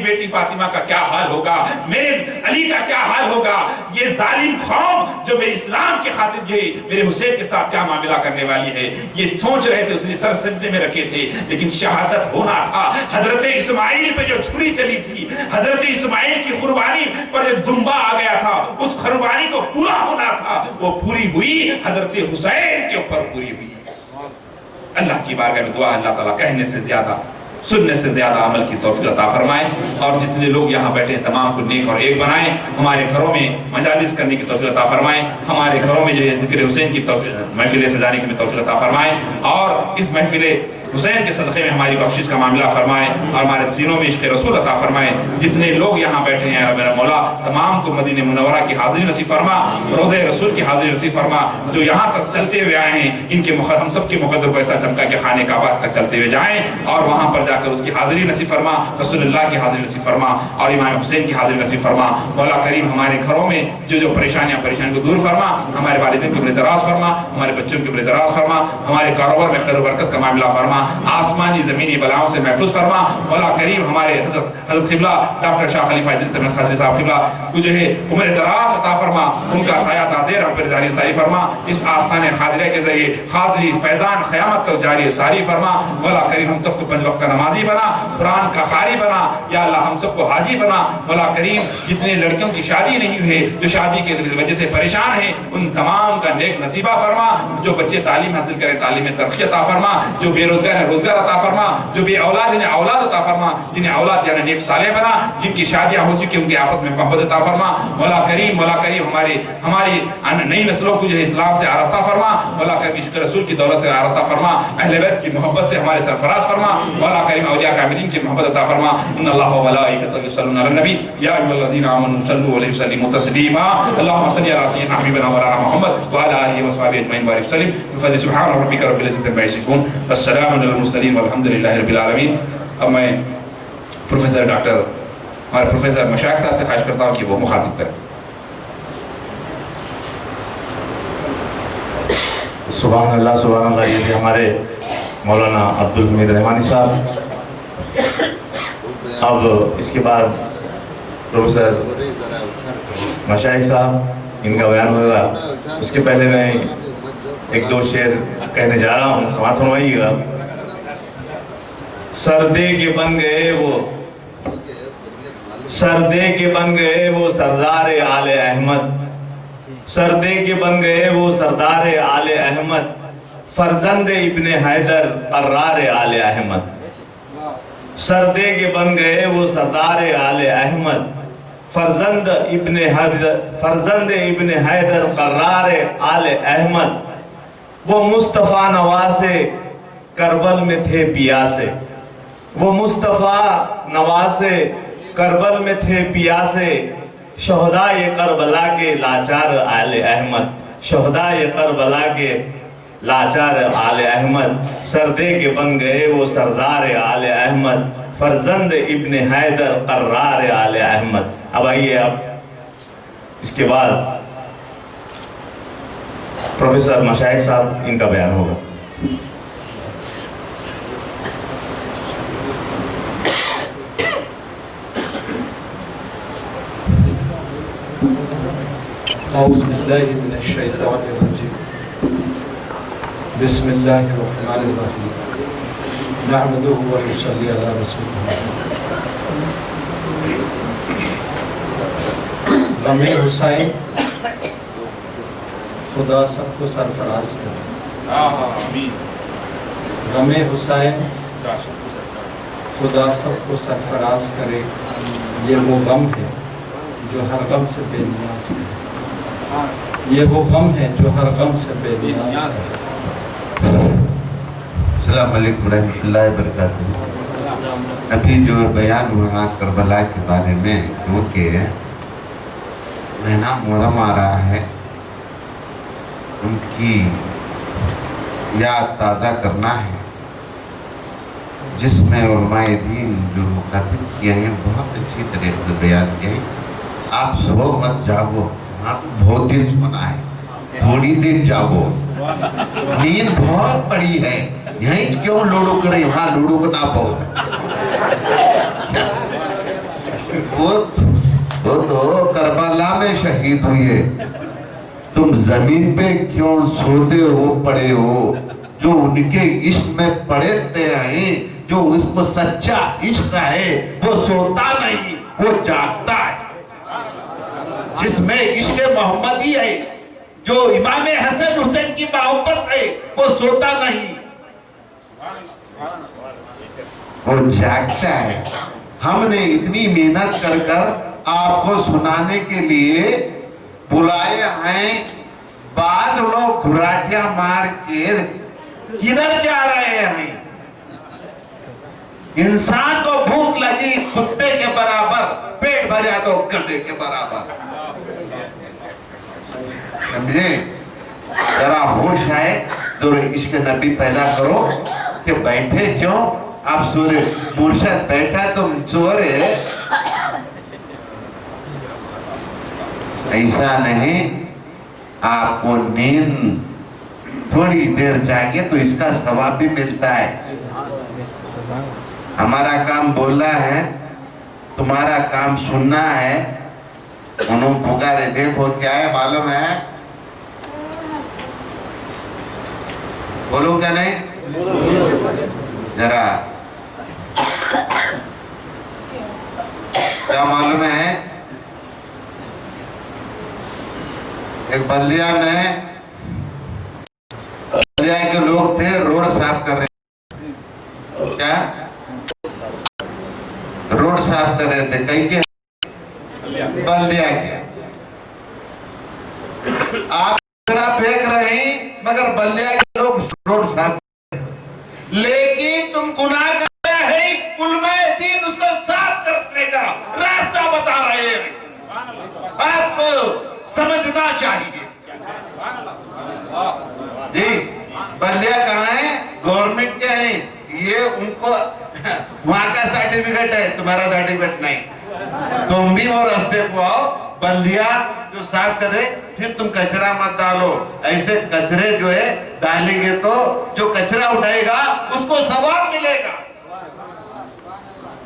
بیٹی فاطمہ کا کیا حال ہوگا، میرے علی کا کیا حال ہوگا، یہ ظالم قوم جو میرے اسلام کے خاطر جو میرے حسین کے ساتھ کیا معاملہ کرنے والی ہے، یہ سوچ رہے تھے۔ اس نے سر سجدے میں رکھے تھے، لیکن شہادت ہونا تھا۔ حضرت اسماعیل پہ جو چھری چلی تھی، حضرت اسماعیل کی قربانی پر جو دمبا آ گیا تھا، اس قربانی کو پورا ہونا تھا، وہ پوری ہوئی، حضرت حسین کے اوپر پوری ہوئی۔ اللہ کی بارگاہ میں دعا، اللہ تعالیٰ کہنے سے زیادہ سننے سے زیادہ عمل کی توفیق عطا فرمائے، اور جتنے لوگ یہاں بیٹھے ہیں تمام کو نیک اور ایک بنائیں، ہمارے گھروں میں مجالس کرنے کی توفیق عطا فرمائیں، ہمارے گھروں میں جو ہے ذکر حسین کی محفلیں سجانے کی توفیق عطا فرمائیں، اور اس محفل حسین کے صدقے میں ہماری بخشش کا معاملہ فرمائے، اور ہمارے سینوں میں عشق رسول عطا فرمائے۔ جتنے لوگ یہاں بیٹھے ہیں رب میرا مولا تمام کو مدینہ منورہ کی حاضری نصیب فرما، روضہ رسول کی حاضری نصیب فرما، جو یہاں تک چلتے ہوئے آئے ہیں ان کے ہم سب کے مقدر کو ایسا چمکا کہ خانہ کعبہ تک چلتے ہوئے جائیں، اور وہاں پر جا کر اس کی حاضری نصیب فرما، رسول اللہ کی حاضری نصیب فرما، اور امام حسین کی حاضری نصیب فرما۔ مولا کریم ہمارے گھروں میں جو پریشانیاں کو دور فرما، ہمارے والدین کے اوپر دراز فرما، ہمارے بچوں کے اوپر دراز فرما، ہمارے کاروبار میں خیر و برکت کا معاملہ فرما، آسمانی زمینی بلاؤں سے محفوظ فرما۔ مولا کریم ہمارے حضرت قبلہ ڈاکٹر شاہ خلیفہ ادریس احمد خضری صاحب قبلہ جو ہے عمر دراز عطا فرما، ان کا سایہ تا دیر ہم پر جاری ساری فرما، اس آستان خادرہ کے ذریعے خادری فیضان قیامت تک جاری ساری فرما۔ مولا کریم ہم سب کو 5 وقت کا نمازی بنا، قرآن کا قاری بنا، یا اللہ ہم سب کو حاجی بنا۔ مولا کریم جتنے لڑکیوں کی شادی نہیں ہوئے، جو شادی کے وجہ سے پریشان ہیں، ان تمام کا نیک نصیبہ فرما۔ جو بچے تعلیم حاصل کریں تعلیم ترقی عطا فرما، جو بے روزگار ہیں روزگار عطا فرما، جو بے اولاد ہیں اولاد عطا فرما، جنہیں اولاد یعنی نیک صالح بنا، جن کی شادیاں ہو چکی ان کے آپس میں محبت عطا فرما۔ مولا کریم ہماری نئی نسلوں کو جو ہے اسلام سے آراستہ فرما۔ مولا کریم عشق رسول کی دولت سے آراستہ فرما، اہل بیت کی محبت سے ہمارے سرفراز فرما۔ مولا کریم اولیاء کاملین کی محبت عطا فرما۔ ان اللہ و ملائکتہ یصلون علی النبی یا ایھا الذین آمنوا صلوا علیہ وسلموا تسلیما۔ اللهم صل علی سیدنا حبیبنا مولانا محمد وعلی آلہ وصحبہ اجمعین وبارک وسلم بفضل سبحان ربک رب العزۃ عما یصفون والسلام علی المرسلین والحمد للہ رب العالمین۔ اب میں پروفیسر ڈاکٹر ہمارے پروفیسر مشائخ صاحب سے خواہش کرتا ہوں کہ وہ مخاطب کریں۔ سبحان اللہ، یہ تھے ہمارے مولانا عبدالحمید رحمانی صاحب۔ اب اس کے بعد پروفیسر مشائخ صاحب ان کا بیان ہوگا۔ اس کے پہلے میں 1-2 شعر کہنے جا رہا ہوں، سماعت فرمائیے گا۔ سردے کے بن گئے وہ سردار آل احمد، سردے کے بن گئے وہ سردار آل احمد، فرزند ابن حیدر قرار آل احمد۔ سردے کے بن گئے وہ سردار آل احمد، فرزند ابن حیدر قرار آل احمد۔ وہ مصطفیٰ نواسے کربل میں تھے پیاسے، وہ مصطفیٰ نواسے کربل میں تھے پیاسے، شہدائے کربلا کے لاچار آل احمد، شہدائے کربلا کے لاچار آل احمد۔ سردے کے بن گئے وہ سردار آل احمد، فرزند ابن حیدر قرار آل احمد۔ اب آئیے، اب اس کے بعد پروفیسر مشائخ صاحب ان کا بیان ہوگا۔ اعوذ باللہ من الشیطان الرجیم، بسم اللہ الرحمن الرحیم، نحمدہ و نصلی علی رسولہ۔ غم حسین خدا سب کو سرفراز کرے، غم حسین خدا سب کو سرفراز کرے، یہ وہ غم ہے جو ہر غم سے بے نیاز ہے، یہ وہ غم ہے جو ہر غم سے بے نیاز ہے۔ السلام علیکم ورحمۃ اللہ وبرکاتہ۔ ابھی جو بیان ہوا کربلا کے بارے میں، کیونکہ مہینہ محرم آ رہا ہے، ان کی یاد تازہ کرنا ہے، جس میں علماء دین جو مخاطب کیا ہے بہت اچھی طریقے سے بیان کیا ہے۔ آپ سو مت جاگو، ہاں بہت دن سنا ہے، تھوڑی دن جاگو، نیند بہت بڑی ہے، یہیں کیوں لوڈو کریں، وہاں لوڈو کا نہ بہت وہ تو کربلا میں شہید ہوئے، تم زمین پہ کیوں سوتے ہو پڑے ہو؟ جو ان کے عشق میں پڑے ہیں، جو اس کو سچا عشق ہے، وہ سوتا نہیں، وہ جاگتا ہے۔ جس میں عشق محمدی ہے، جو امام حسن حسین کی محبت ہے، وہ سوتا نہیں، وہ جاگتا ہے۔ ہم نے اتنی محنت کر کر آپ کو سنانے کے لیے بلائے ہیں، بعض لوگ گھراٹیاں مار کے کدھر جا رہے ہیں؟ انسان کو بھوک لگی کتے کے برابر، پیٹ بھرا تو گدھے کے برابر، سمجھے؟ ذرا ہوش آئے تو عشق نبی پیدا کرو کہ بیٹھے کیوں؟ آپ سورے مرشد بیٹھا تم سو رہے، ایسا نہیں۔ آپ کو نیند تھوڑی دیر جاگے تو اس کا ثواب بھی ملتا ہے۔ ہمارا کام بولنا ہے، تمہارا کام سننا ہے، انہوں پکارے دیکھو کیا ہے معلوم ہے؟ بولوں کیا نہیں؟ ذرا کیا معلوم ہے؟ ایک بلدیہ میں بلدیہ کے لوگ تھے، روڈ صاف کر رہے تھے. کیا؟ روڈ صاف کر رہے تھے. کہیں کے بلدیہ کے. آپ کچرا پھینک رہے ہیں مگر بلدیہ کے لوگ روڈ صاف کر رہے ہیں. لیکن تم گناہ کر رہے ہیں، علماء دین اس کو صاف کرنے کا راستہ بتا رہے ہیں. آپ کو سمجھنا چاہیے. جی بلدیہ کہاں ہے؟ گورنمنٹ کے ہیں. یہ ان کو وہاں کا سرٹیفکیٹ ہے، تمہارا سرٹیفکیٹ نہیں. تم بھی وہ راستے کو آؤ. بلدیہ جو صاف کرے، پھر تم کچرا مت ڈالو. ایسے کچرے جو ہے ڈالیں گے تو جو کچرا اٹھائے گا اس کو ثواب ملے گا.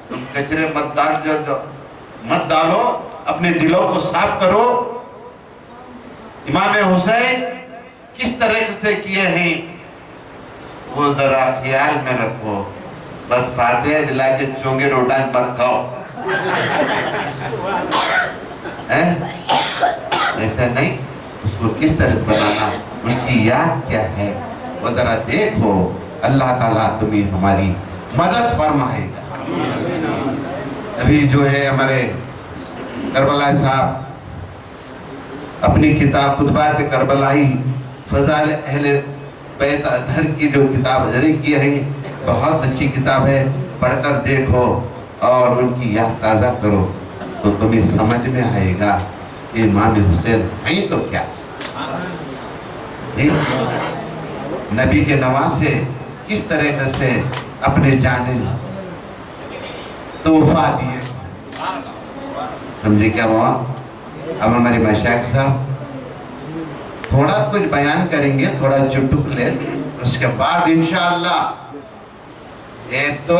تم کچرے مت ڈالو، اپنے دلوں کو صاف کرو. امام حسین کس طرح سے کیے ہیں وہ ذرا خیال میں رکھو. بس فاتحہ دلا کے چونگے روٹان مت کھاؤ. ایسا نہیں. اس کو کس طرح بنانا، ان کی یاد کیا ہے وہ ذرا دیکھو. اللہ تعالیٰ تمہیں ہماری مدد فرمائے گا. ابھی جو ہے ہمارے کربلا صاحب اپنی کتاب خطبات کربلائی فضائل اہل بیت اطہر کی جو کتاب جاری کی ہے، بہت اچھی کتاب ہے. پڑھ کر دیکھو اور ان کی یاد تازہ کرو تو تمہیں سمجھ میں آئے گا کہ امام حسین ہیں تو کیا. نبی کے نواسے کس طرح سے اپنے جانب تحفہ دیے. سمجھے کیا ہوا؟ اب ہمارے مشائخ صاحب تھوڑا کچھ بیان کریں گے، تھوڑا چٹکلے. اس کے بعد انشاءاللہ ایک تو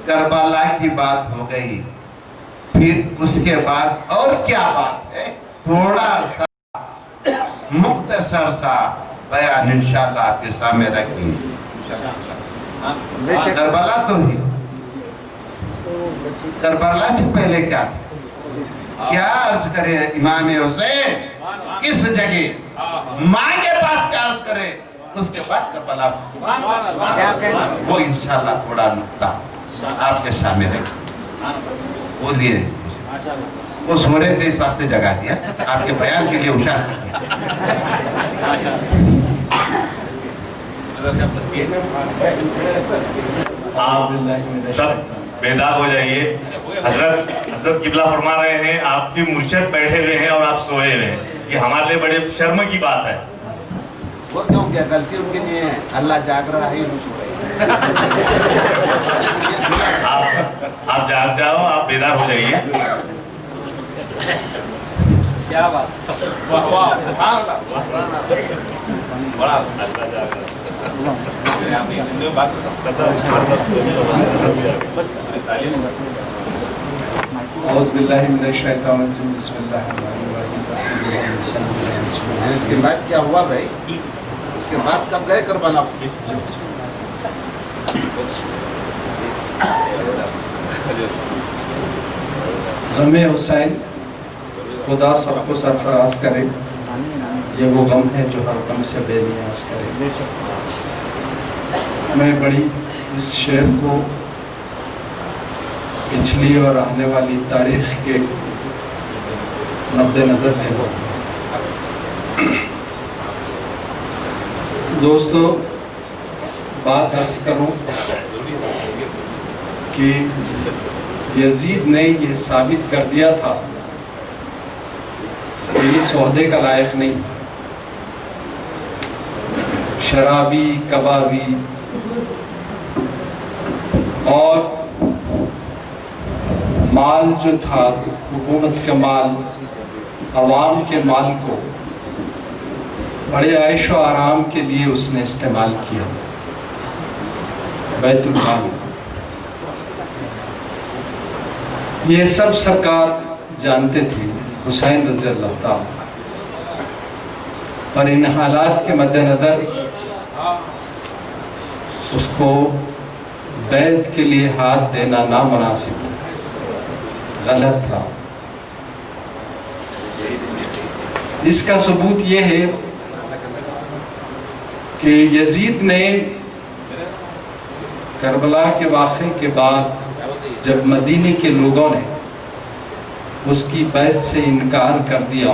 کربلا کی بات ہو گئی، پھر اس کے بعد اور کیا بات ہے، تھوڑا سا مختصر سا بیان انشاءاللہ آپ کے سامنے رکھیں. کربلا تو ہی، کربلا سے پہلے کیا تھا؟ کیا عرض کرے امام حسین کس جگہ، ماں کے پاس کیا عرض کرے، اس کے بعد کربلا. وہ انشاءاللہ تھوڑا نقطہ آپ کے سامنے رکھیں. بولیے. وہ سو رہے تھے اس واسطے جگہ دیا آپ کے بیان کے لیے ہوشیار آپ سب بیدار ہو جائیے. حضرت قبلہ فرما رہے ہیں آپ کی مرشد بیٹھے ہوئے ہیں اور آپ سوئے ہوئے ہیں. یہ ہمارے لیے بڑے شرم کی بات ہے. وہ کیوں کیا غلطی ان کے لیے ہے؟ اللہ جاگ رہا ہے. آپ جاگ جاؤ، آپ بیدار ہو جائیے. کیا بات. اعوذ باللہ من الشیطان الرجیم. بسم اللہ الرحمن الرحیم. اس کے بعد کیا ہوا بھائی؟ اس کے بعد کب گئے کربلا؟ غم حسین خدا سب کو سرفراز کرے. یہ وہ غم ہے جو ہر غم سے بے نیاز کرے. میں بڑی اس شعر کو پچھلی اور آنے والی تاریخ کے مد نظر ہے. دوستو بات عرض کروں کہ یزید نے یہ ثابت کر دیا تھا کہ اس عہدے کا لائق نہیں. شرابی، کبابی اور مال جو تھا حکومت کا مال، عوام کے مال کو بڑے عیش و آرام کے لیے اس نے استعمال کیا. بیت المال یہ سب سرکار جانتے تھے. حسین رضی اللہ تعالیٰ. اور ان حالات کے مد نظر اس کو بیعت کے لیے ہاتھ دینا نامناسب تھا، غلط تھا. اس کا ثبوت یہ ہے کہ یزید نے کربلا کے واقعے کے بعد جب مدینے کے لوگوں نے اس کی بیعت سے انکار کر دیا،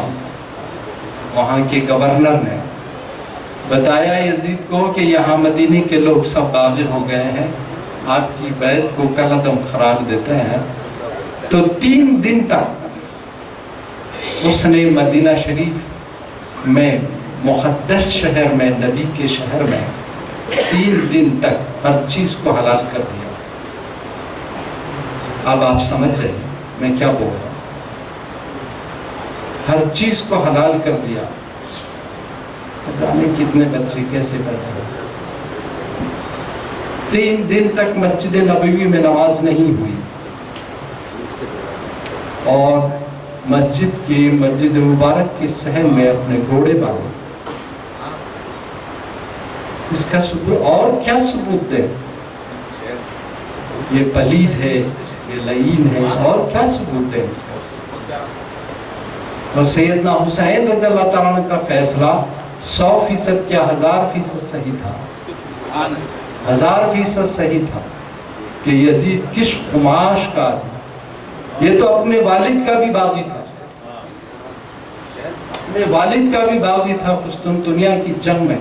وہاں کے گورنر نے بتایا یزید کو کہ یہاں مدینے کے لوگ سب باغی ہو گئے ہیں، آپ کی بیعت کو کالعدم قرار دیتے ہیں. تو 3 دن تک اس نے مدینہ شریف میں، مقدس شہر میں، نبی کے شہر میں 3 دن تک ہر چیز کو حلال کر دیا. اب آپ سمجھ جائیں میں کیا بول رہا ہوں. ہر چیز کو حلال کر دیا. پتہ نہیں کتنے بچے کیسے پیدا ہوئے. 3 دن تک مسجد نبوی میں نماز نہیں ہوئی، اور مسجد مبارک کے صحن میں اپنے گھوڑے باندھے. اس کا ثبوت اور کیا ثبوت دے؟ یہ پلید ہے، یہ لعین ہے، اور کیا ثبوت دے اس کا؟ اور سیدنا حسین رضی اللہ تعالیٰ عنہ کا فیصلہ 100% کیا 1000% صحیح تھا. 1000% صحیح تھا کہ یزید کس قماش کا، یہ تو اپنے والد کا بھی باغی تھا، اپنے والد کا بھی باغی تھا. قسطنطنیہ کی جنگ میں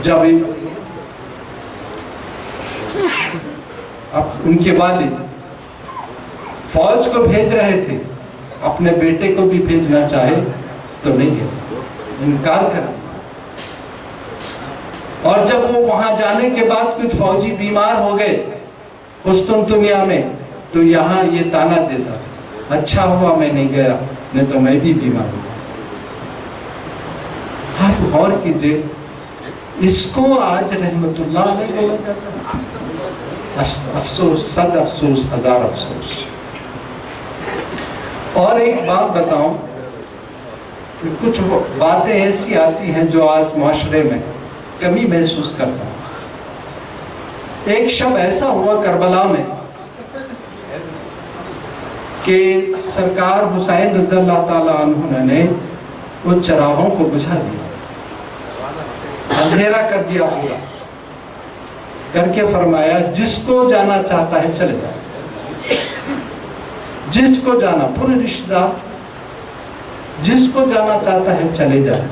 جب ان کے والد فوج کو بھیج رہے تھے، اپنے بیٹے کو بھی بھیجنا چاہے تو نہیں گیا، انکار کر دیا. اور جب وہ وہاں جانے کے بعد کچھ فوجی بیمار ہو گئے قسطنطنیہ میں، تو یہاں یہ طعنہ دیتا، اچھا ہوا میں نہیں گیا، نہیں تو میں بھی بیمار ہوں. آپ غور کیجئے، اس کو آج رحمت اللہ علیہ بولا جاتا ہے. افسوس، 100 افسوس، 1000 افسوس. اور ایک بات بتاؤں کہ کچھ باتیں ایسی آتی ہیں جو آج معاشرے میں کمی محسوس کرتا ہوں. ایک شب ایسا ہوا کربلا میں کہ سرکار حسین رضی اللہ تعالیٰ عنہ نے وہ چراغوں کو بجھا دیا، اندھیرا کر دیا پورا، کر کے فرمایا جس کو جانا چاہتا ہے چلے جائے. جس کو جانا، پورے رشتہ دار، جس کو جانا چاہتا ہے چلے جائے.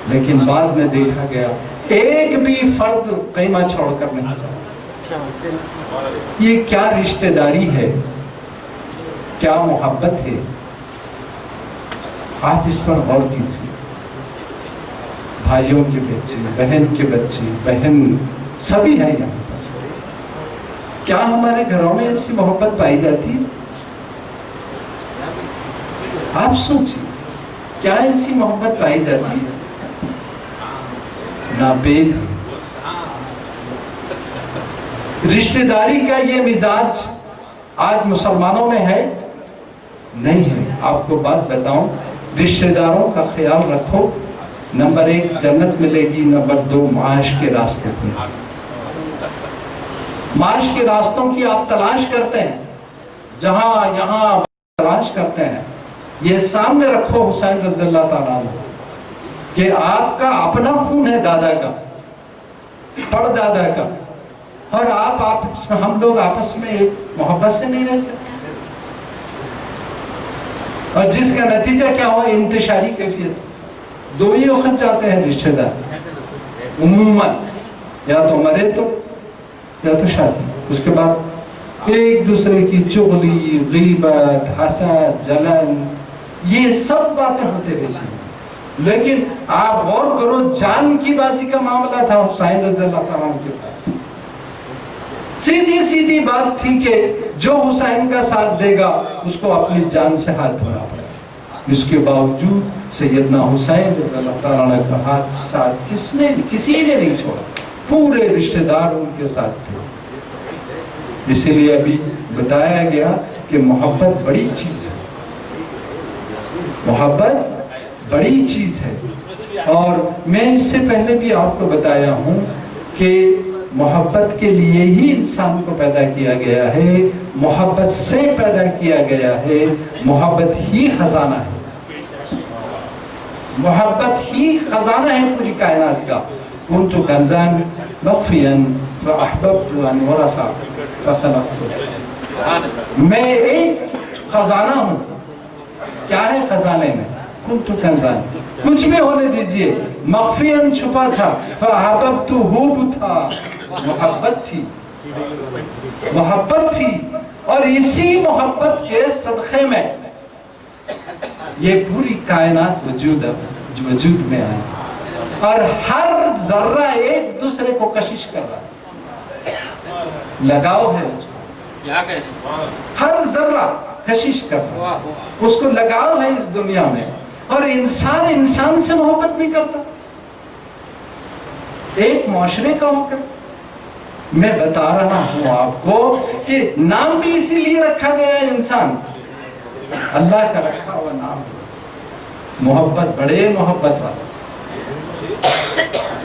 لیکن بعد میں دیکھا گیا ایک بھی فرد قیمہ چھوڑ کر نہیں چلا. یہ کیا رشتہ داری ہے، کیا محبت ہے. آپ اس پر غور کیجیے. بھائیوں کے بچے، بہن کے بچے، بہن سبھی ہیں یہاں پر. کیا ہمارے گھروں میں ایسی محبت پائی جاتی ہے؟ آپ سوچیے، کیا ایسی محبت پائی جاتی ہے؟ ناپید. رشتہ داری کا یہ مزاج آج مسلمانوں میں ہے؟ نہیں ہے. آپ کو بات بتاؤں، رشتہ داروں کا خیال رکھو. نمبر 1 جنت ملے گی، نمبر 2 معاش کے راستے پر. معاش کے راستوں کی آپ تلاش کرتے ہیں، جہاں یہاں تلاش کرتے ہیں. یہ سامنے رکھو حسین رضی اللہ تعالیٰ عنہ کہ آپ کا اپنا خون ہے، دادا کا، پڑ دادا کا، اور ہم لوگ آپس میں ایک محبت سے نہیں رہ سکتے. اور جس کا نتیجہ کیا ہوا؟ انتشاری کیفیت. 2 ہی وقت چاہتے ہیں رشتہ دار عموماً، یا تو مرے تو، یا تو شادی. اس کے بعد ایک دوسرے کی چغلی، غیبت، حسد، جلن، یہ سب باتیں ہوتے رہتی ہیں. لیکن آپ غور کرو، جان کی بازی کا معاملہ تھا حسین رضی اللہ تعالیٰ عنہ کے پاس. سیدھی بات تھی کہ جو حسین کا ساتھ دے گا اس کو اپنی جان سے ہاتھ دھونا پڑے گا. اس کے باوجود سیدنا حسین رضی اللہ تعالیٰ عنہ کا ہاتھ ساتھ کسی نے نہیں چھوڑا. پورے رشتہ دار ان کے ساتھ تھے. اسی لیے ابھی بتایا گیا کہ کہ محبت بڑی چیز ہے، محبت بڑی چیز ہے. اور میں اس سے پہلے بھی آپ کو بتایا ہوں کہ محبت کے لیے ہی انسان کو پیدا کیا گیا ہے، محبت سے پیدا کیا گیا ہے، محبت ہی خزانہ ہے، محبت ہی خزانہ ہے پوری کائنات کا. كنت كنزا مخفيا فأحببت أن ورث فخلقت. میں ایک خزانہ ہوں. کیا ہے خزانے میں؟ كنت كنزا، کچھ بھی ہونے دیجئے، مخفیاً چھپا تھا، فأحببت حب تھا، محبت تھی، محبت تھی. اور اسی محبت کے صدقے میں یہ پوری کائنات وجود میں آئی. اور ہر ذرہ ایک دوسرے کو کشش کر رہا ہے، لگاؤ ہے اس کو، ہر ذرہ کشش کر رہا ہے، اس کو لگاؤ ہے اس دنیا میں. اور انسان سے محبت نہیں کرتا ایک معاشرے کا ہو کر. میں بتا رہا ہوں آپ کو کہ نام بھی اسی لیے رکھا گیا ہے انسان، اللہ کا رکھا ہوا نام، محبت، بڑے محبت والا.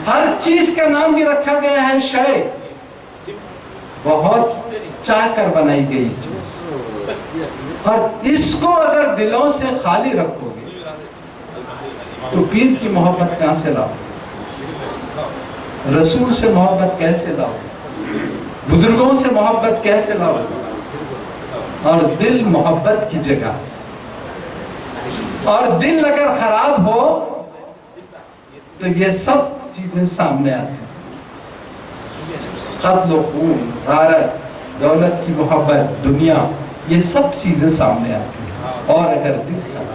ہر چیز کا نام بھی رکھا گیا ہے شے، بہت چاہ کر بنائی گئی چیز. اور اس کو اگر دلوں سے خالی رکھو گے تو پیر کی محبت کہاں سے لاؤ، رسول سے محبت کیسے لاؤ، بزرگوں سے محبت کیسے لاؤ. اور دل محبت کی جگہ، اور دل اگر خراب ہو تو یہ سب چیزیں سامنے آتی ہیں. قتل و خون، غارت، دولت کی محبت، دنیا، یہ سب چیزیں سامنے آتی ہیں. اور اگر دل خراب،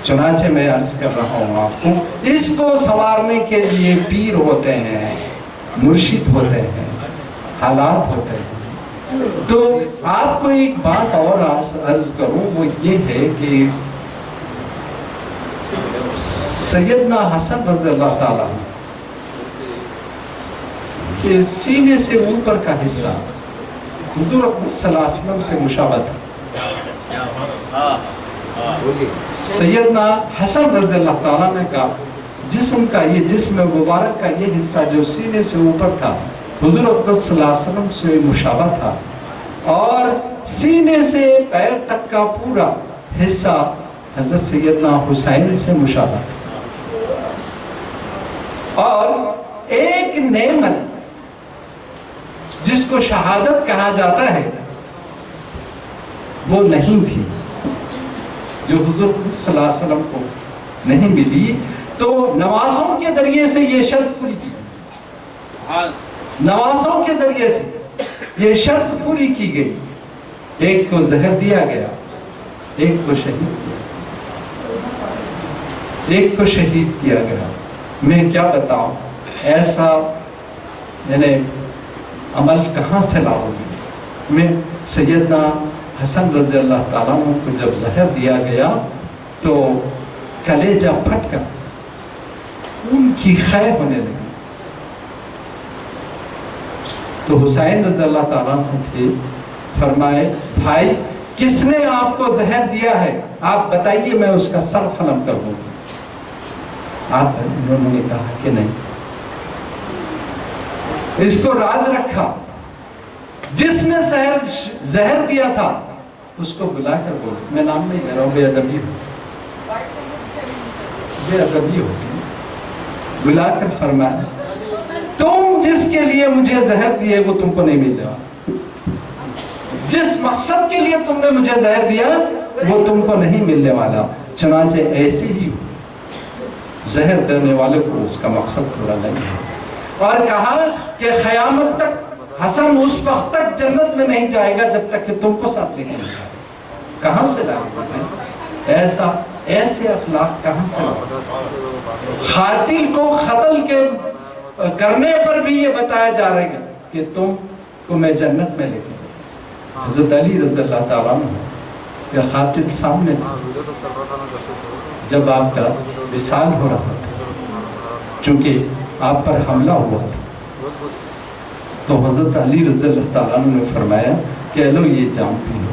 چنانچہ میں عرض کر رہا ہوں آپ کو، اس کو سنوارنے کے لیے پیر ہوتے ہیں، مرشد ہوتے ہیں، حالات ہوتے ہیں. تو آپ کو ایک بات اور عرض کروں، وہ یہ ہے کہ سیدنا حسن رضی اللہ تعالیٰ کے سینے سے اوپر کا حصہ حضور اکرم صلی اللہ علیہ وسلم سے مشابہ تھا. سیدنا حسن رضی اللہ تعالیٰ نے کہا جسم کا یہ جسم مبارک کا یہ حصہ جو سینے سے اوپر تھا حضور اکرم صلی اللہ علیہ وسلم سے مشابہ تھا، اور سینے سے پیر تک کا پورا حصہ حضرت سیدنا حسین سے مشابہ تھا. اور ایک نعمت جس کو شہادت کہا جاتا ہے وہ نہیں تھی، جو حضور صلی اللہ علیہ وسلم کو نہیں ملی. تو نوازوں کے ذریعے سے یہ شرط پوری کی، نوازوں کے ذریعے سے یہ شرط پوری کی گئی. ایک کو زہر دیا گیا، ایک کو شہید کیا، ایک کو شہید کیا گیا. میں کیا بتاؤں، ایسا میں نے عمل کہاں سے لاؤں گی. میں سیدنا حسن رضی اللہ تعالیٰ عنہ کو جب زہر دیا گیا تو کلیجہ پھٹ کر ان کی خے ہونے لگی. تو حسین رضی اللہ تعالیٰ عنہ تھے، فرمائے بھائی کس نے آپ کو زہر دیا ہے، آپ بتائیے میں اس کا سر قلم کر دوں گی. انہوں نے کہا کہ نہیں، اس کو راز رکھا. جس نے زہر دیا تھا اس کو بلا کر بولو، میں نام نہیں لے رہا ہوں، بے ادبی ہوتی. بلا کر فرمایا تم جس کے لیے مجھے زہر دیے وہ تم کو نہیں مل رہا، جس مقصد کے لیے تم نے مجھے زہر دیا وہ تم کو نہیں ملنے والا. چنانچہ ایسے ہی زہر دینے والے کو اس کا مقصد پورا نہیں ہے. اور کہا کہ قیامت تک حسن اس وقت تک جنت میں نہیں جائے گا جب تک کہ تم کو ساتھ لے کے نہیں جائے. کہاں سے لائے ایسے اخلاق کہاں سے لائے؟ قاتل کو قتل کے کرنے پر بھی یہ بتایا جا رہا ہے کہ تم کو میں جنت میں لے کے. حضرت علی رضی اللہ تعالیٰ عنہ کا قاتل سامنے تھا جب آپ کا وصال ہو رہا تھا، چونکہ آپ پر حملہ ہوا تھا. تو حضرت علی رضی اللہ تعالیٰ عنہ نے فرمایا کہ لو یہ جام پی لو.